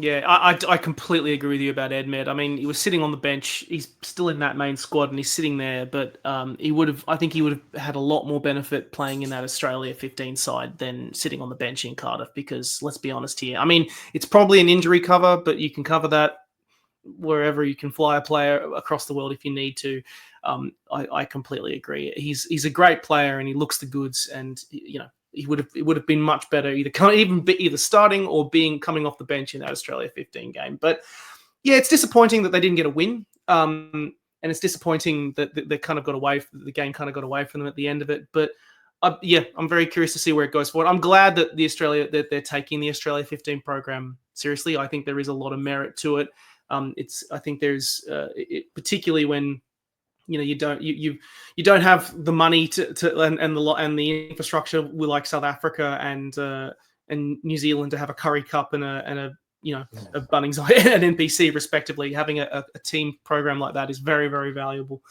Yeah, I completely agree with you about Edmed. I mean, he was sitting on the bench. He's still in that main squad, and he's sitting there. But I think he would have had a lot more benefit playing in that Australia 15 side than sitting on the bench in Cardiff. Because let's be honest here. I mean, it's probably an injury cover, but you can cover that wherever you can fly a player across the world if you need to. I completely agree. He's a great player, and he looks the goods, and it would have been much better either starting or coming off the bench in that Australia 15 game. But yeah, it's disappointing that they didn't get a win, and it's disappointing that they kind of got away. The game kind of got away from them at the end of it. But I'm very curious to see where it goes forward. I'm glad that that they're taking the Australia 15 program seriously. I think there is a lot of merit to it. I think there's particularly when you don't have the money to and the infrastructure with like South Africa and New Zealand to have a Curry Cup and a Bunnings and NPC respectively. Having a team program like that is very, very valuable.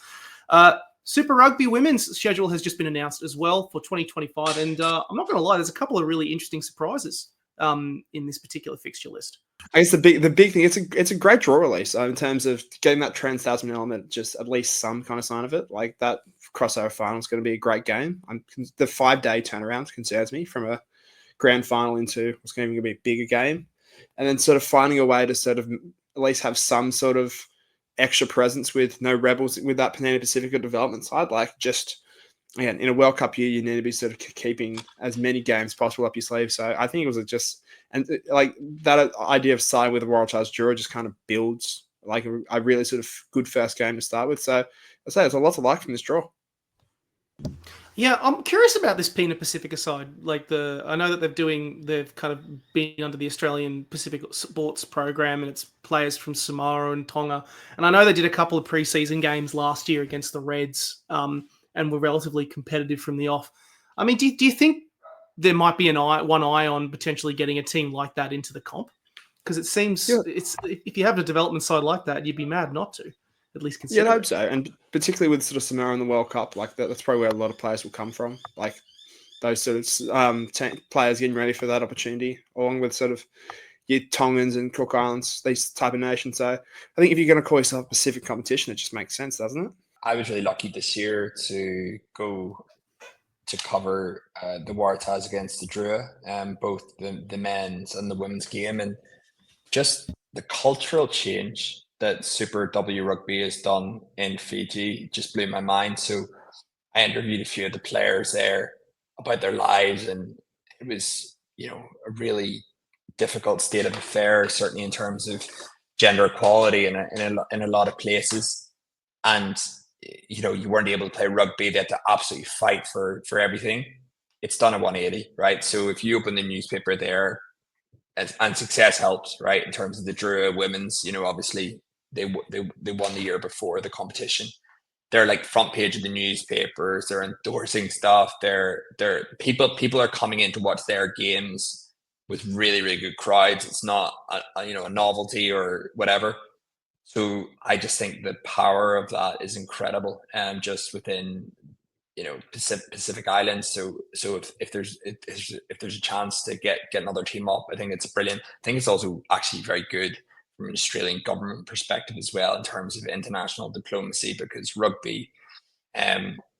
Super Rugby women's schedule has just been announced as well for 2025, and I'm not going to lie, there's a couple of really interesting surprises in this particular fixture list. I guess the big thing, it's a great draw release in terms of getting that trans Tasman element, just at least some kind of sign of it. Like that crossover final is going to be a great game. The 5-day turnaround concerns me from a grand final into what's going to be a bigger game, and then sort of finding a way to sort of at least have some sort of extra presence with no rebels with that Panini Pacifica development side. Like just again, in a World Cup year, you need to be sort of keeping as many games possible up your sleeve. So I think it was just, and like that idea of siding with the Royal Charge Jura just kind of builds like a really sort of good first game to start with. So I say there's a lot to like from this draw. Yeah, I'm curious about this Pina Pacifica side. Like I know that they've kind of been under the Australian Pacific Sports Program, and it's players from Samoa and Tonga. And I know they did a couple of preseason games last year against the Reds, and were relatively competitive from the off. I mean, do you think there might be one eye on potentially getting a team like that into the comp? Because it seems if you have a development side like that, you'd be mad not to. At least consider. Yeah, I hope so, and particularly with sort of Samoa in the World Cup, like that's probably where a lot of players will come from. Like those sort of players getting ready for that opportunity, along with sort of your Tongans and Cook Islands, these type of nations. So I think if you're going to call yourself a Pacific competition, it just makes sense, doesn't it? I was really lucky this year to go to cover the Waratahs against the Drua, both the men's and the women's game, and just the cultural change that Super W Rugby has done in Fiji just blew my mind. So I interviewed a few of the players there about their lives, and it was, a really difficult state of affairs, certainly in terms of gender equality in a lot of places. And, you weren't able to play rugby. They had to absolutely fight for everything. It's done a 180, right? So if you open the newspaper there, and success helps, right? In terms of the Drua women's, obviously, they won the year before the competition. They're like front page of the newspapers. They're endorsing stuff. They're people are coming in to watch their games with really, really good crowds. It's not a novelty or whatever. So I just think the power of that is incredible, and just within Pacific Islands. So if there's a chance to get another team up, I think it's brilliant. I think it's also actually very good from an Australian government perspective as well, in terms of international diplomacy, because rugby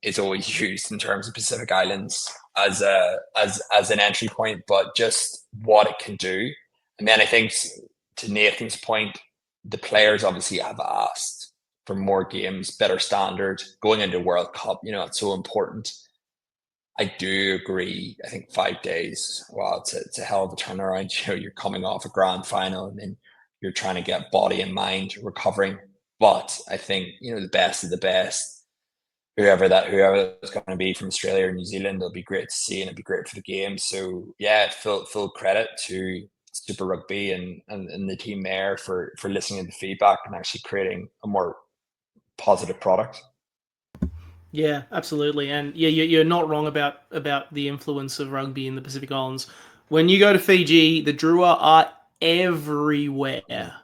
is always used in terms of Pacific Islands as an entry point, but just what it can do. And then I think, to Nathan's point, the players obviously have asked for more games, better standard, going into World Cup, it's so important. I do agree. I think 5 days, well, it's a hell of a turnaround. You're coming off a grand final, and then you're trying to get body and mind recovering. But I think, the best of the best, whoever that's going to be from Australia or New Zealand, it'll be great to see, and it'll be great for the game. So yeah, full credit to Super Rugby and the team there for listening to the feedback and actually creating a more positive product. Yeah, absolutely. And yeah, you're not wrong about the influence of rugby in the Pacific Islands. When you go to Fiji, the Drua are everywhere.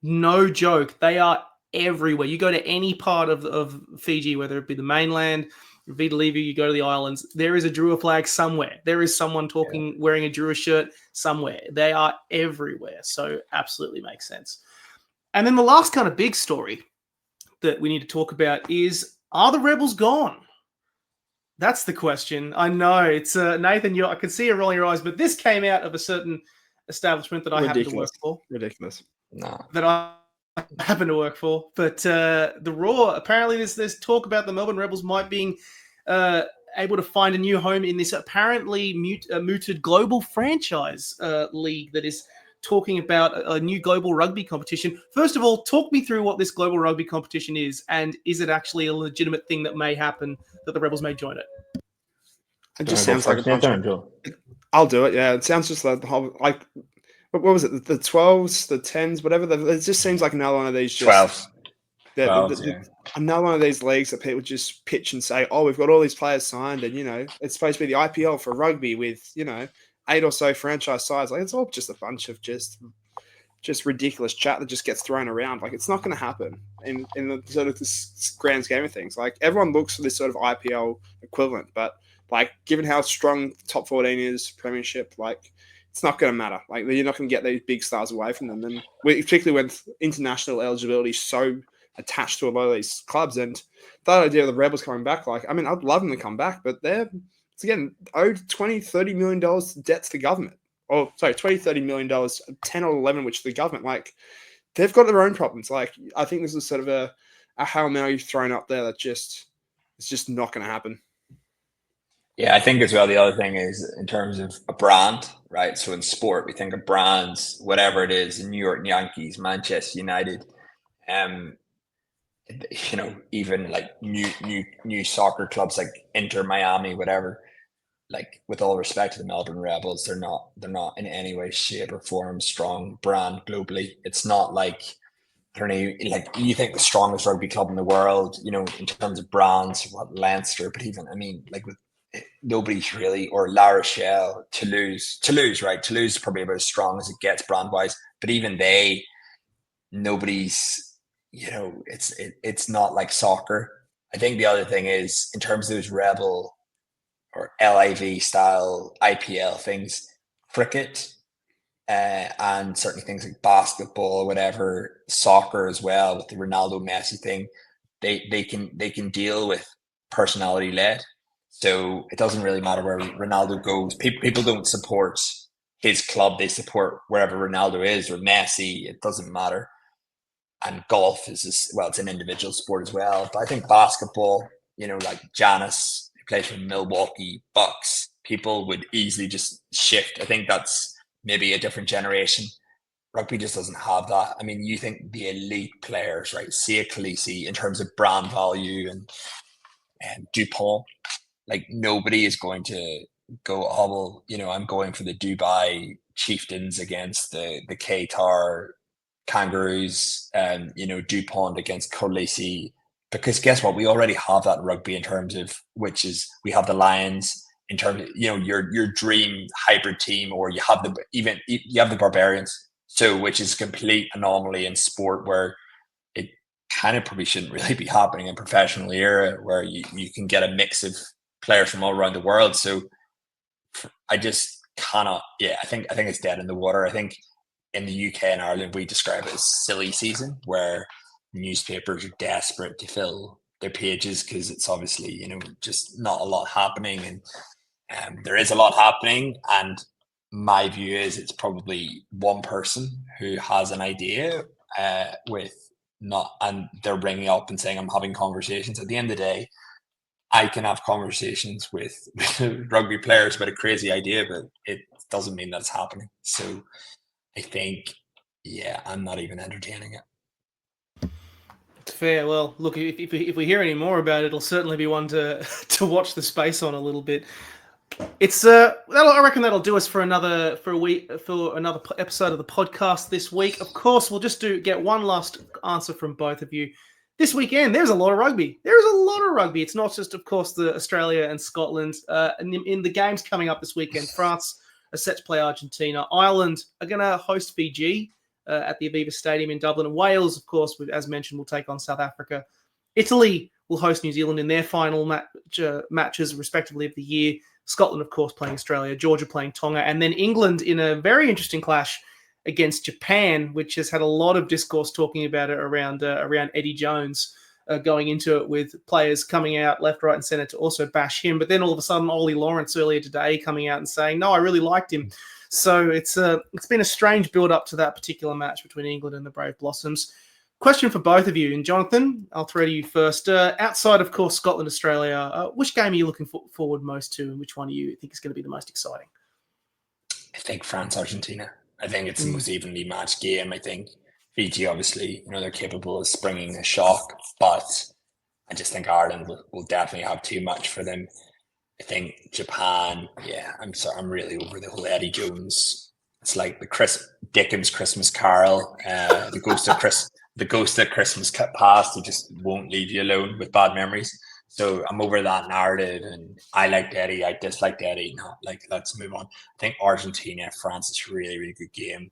No joke. They are everywhere. You go to any part of Fiji, whether it be the mainland, Vita Levu, you go to the islands, there is a Drua flag somewhere. There is someone wearing a Drua shirt somewhere. They are everywhere. So absolutely makes sense. And then the last kind of big story that we need to talk about is, are the Rebels gone? That's the question. I know it's Nathan. I can see you rolling your eyes, but this came out of a certain establishment that I happen to work for. Ridiculous. No. That I happen to work for. But the Raw, apparently there's talk about the Melbourne Rebels might being able to find a new home in this apparently mooted global franchise league that is talking about a new global rugby competition. First of all, talk me through what this global rugby competition is, and is it actually a legitimate thing that may happen, that the Rebels may join it? It just sounds like a bunch of... I'll do it. Yeah, it sounds just like the whole what was it? The 12s, the 10s, whatever. It just seems like another one of these. 12s. Another one of these leagues that people just pitch and say, "Oh, we've got all these players signed, and it's supposed to be the IPL for rugby with 8 or so franchise sides." Like it's all just a bunch of just ridiculous chat that just gets thrown around. Like it's not going to happen in the sort of this grand scheme of things. Like everyone looks for this sort of IPL equivalent, but like given how strong top 14 is, Premiership, like it's not going to matter. Like you're not going to get these big stars away from them, and particularly when international eligibility is so attached to a lot of these clubs. And that idea of the Rebels coming back, like I mean, I'd love them to come back, but they're again owed $20-30 million debt to the government. Or sorry, $20-30 million, 10 or 11, which the government, like, they've got their own problems. Like, I think this is sort of a Hail Mary thrown up there that it's just not going to happen. Yeah, I think as well, the other thing is in terms of a brand, right? So in sport, we think of brands, whatever it is, New York Yankees, Manchester United, even like new soccer clubs like Inter Miami, whatever. Like with all respect to the Melbourne Rebels, they're not in any way, shape, or form strong brand globally. It's not like, I don't know, like you think the strongest rugby club in the world, in terms of brands, what Leinster, but even like with nobody's really, or La Rochelle, Toulouse, right? Toulouse is probably about as strong as it gets brand wise, but even nobody's, it's not like soccer. I think the other thing is in terms of those Rebel or LIV style IPL things, cricket, and certainly things like basketball or whatever, soccer as well with the Ronaldo Messi thing, they can deal with personality led. So it doesn't really matter where Ronaldo goes. People don't support his club; they support wherever Ronaldo is or Messi. It doesn't matter. And golf is it's an individual sport as well. But I think basketball, like Giannis, plays for Milwaukee Bucks, people would easily just shift. I think that's maybe a different generation. Rugby just doesn't have that. I mean, you think the elite players, right? Sia Khaleesi, in terms of brand value and Dupont, like nobody is going to go, oh, well, I'm going for the Dubai Chieftains against the Qatar Kangaroos, and Dupont against Khaleesi. Because guess what? We already have that in rugby in terms of which is we have the Lions in terms of your dream hybrid team, or you have the Barbarians. So which is a complete anomaly in sport where it kind of probably shouldn't really be happening in professional era where you can get a mix of players from all around the world. So I just cannot. Yeah, I think it's dead in the water. I think in the UK and Ireland we describe it as silly season where newspapers are desperate to fill their pages because it's obviously just not a lot happening, and there is a lot happening, and my view is it's probably one person who has an idea and they're ringing up and saying I'm having conversations. At the end of the day, I can have conversations with rugby players about a crazy idea, but it doesn't mean that's happening. So I think I'm not even entertaining it. Fair. Well, look, if we hear any more about it, it'll certainly be one to watch the space on a little bit. It's I reckon that'll do us for another episode of the podcast this week. Of course, we'll just get one last answer from both of you. This weekend, there's a lot of rugby. There is a lot of rugby. It's not just, of course, the Australia and Scotland. In the games coming up this weekend, France are set to play Argentina. Ireland are going to host Fiji at the Aviva Stadium in Dublin. And Wales, of course, as mentioned, will take on South Africa. Italy will host New Zealand in their final matches, respectively, of the year. Scotland, of course, playing Australia. Georgia playing Tonga. And then England in a very interesting clash against Japan, which has had a lot of discourse talking about it around Eddie Jones going into it, with players coming out left, right, and centre to also bash him. But then all of a sudden, Ollie Lawrence earlier today coming out and saying, no, I really liked him. So it's been a strange build-up to that particular match between England and the Brave Blossoms. Question for both of you. And Jonathan, I'll throw to you first. Outside, of course, Scotland, Australia, which game are you looking forward most to, and which one do you think is going to be the most exciting? I think France, Argentina. I think it's the most evenly matched game. I think Fiji, obviously, they're capable of springing a shock, but I just think Ireland will definitely have too much for them. I think Japan, yeah, I'm really over the whole Eddie Jones. It's like the Dickens Christmas Carol, the ghost of Christmas past. He just won't leave you alone with bad memories. So I'm over that narrative, and I liked Eddie. I disliked Eddie. Not like, let's move on. I think Argentina, France is a really, really good game.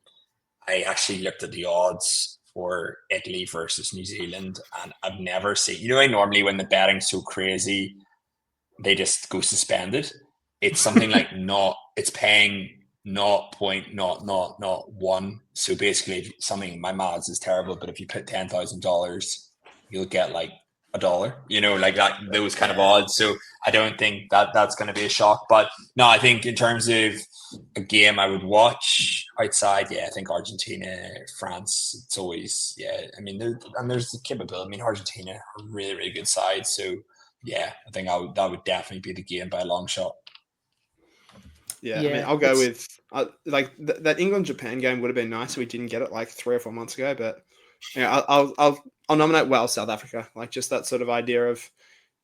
I actually looked at the odds for Italy versus New Zealand, and I've never seen. You know, I normally when the betting's so crazy, they just go suspended. It's something like it's paying 0.00001. So basically, something, my maths is terrible, but if you put $10,000, you'll get like $1. You know, like that, those kind of odds. So I don't think that's going to be a shock. But no, I think in terms of a game I would watch outside, yeah, I think Argentina, France, it's always, yeah. I mean, there's the capability. I mean, Argentina are a really, really good side. So yeah, I think that would definitely be the game by a long shot. Yeah, I mean, I'll go with that England-Japan game would have been nice if we didn't get it like 3 or 4 months ago. But yeah, I'll nominate Wales, South Africa. Like just that sort of idea of,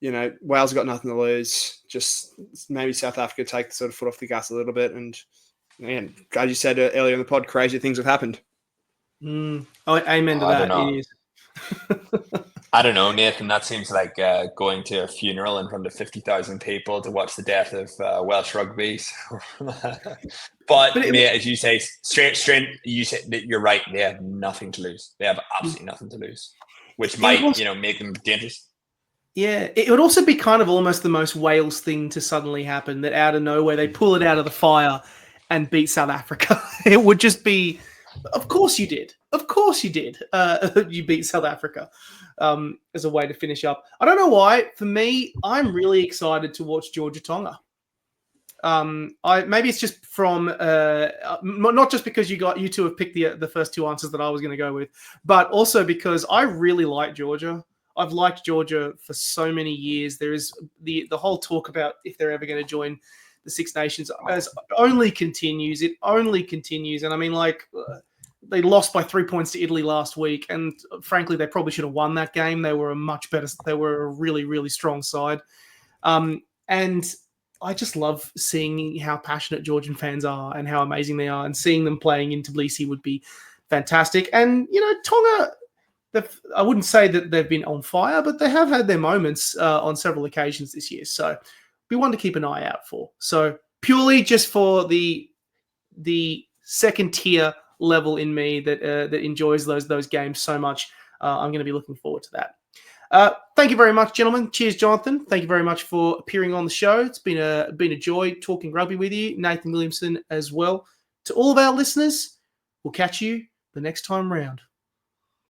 you know, Wales got nothing to lose. Just maybe South Africa take the sort of foot off the gas a little bit. And as you said earlier in the pod, crazy things have happened. Amen to that. It is. I don't know, Nathan. That seems like going to a funeral in front of 50,000 people to watch the death of Welsh rugby. But mate, as you say, straight, you say that you're right. They have nothing to lose. They have absolutely nothing to lose, which might, make them dangerous. Yeah, it would also be kind of almost the most Wales thing to suddenly happen, that out of nowhere they pull it out of the fire and beat South Africa. It would just be, of course you did. Of course you did. You beat South Africa. As a way to finish up. I don't know why. For me, I'm really excited to watch Georgia Tonga. Maybe it's just from not just because you two have picked the first two answers that I was going to go with, but also because I really like Georgia. I've liked Georgia for so many years. There is the whole talk about if they're ever going to join the Six Nations as only continues. It only continues, and I mean, like. They lost by 3 points to Italy last week, and frankly, they probably should have won that game. They were they were a really, really strong side. And I just love seeing how passionate Georgian fans are and how amazing they are, and seeing them playing in Tbilisi would be fantastic. And, Tonga, I wouldn't say that they've been on fire, but they have had their moments on several occasions this year. So be one to keep an eye out for. So purely just for the second tier level in me that enjoys those games so much. I'm going to be looking forward to that. Thank you very much, gentlemen. Cheers, Jonathan. Thank you very much for appearing on the show. It's been a joy talking rugby with you. Nathan Williamson as well. To all of our listeners, we'll catch you the next time round.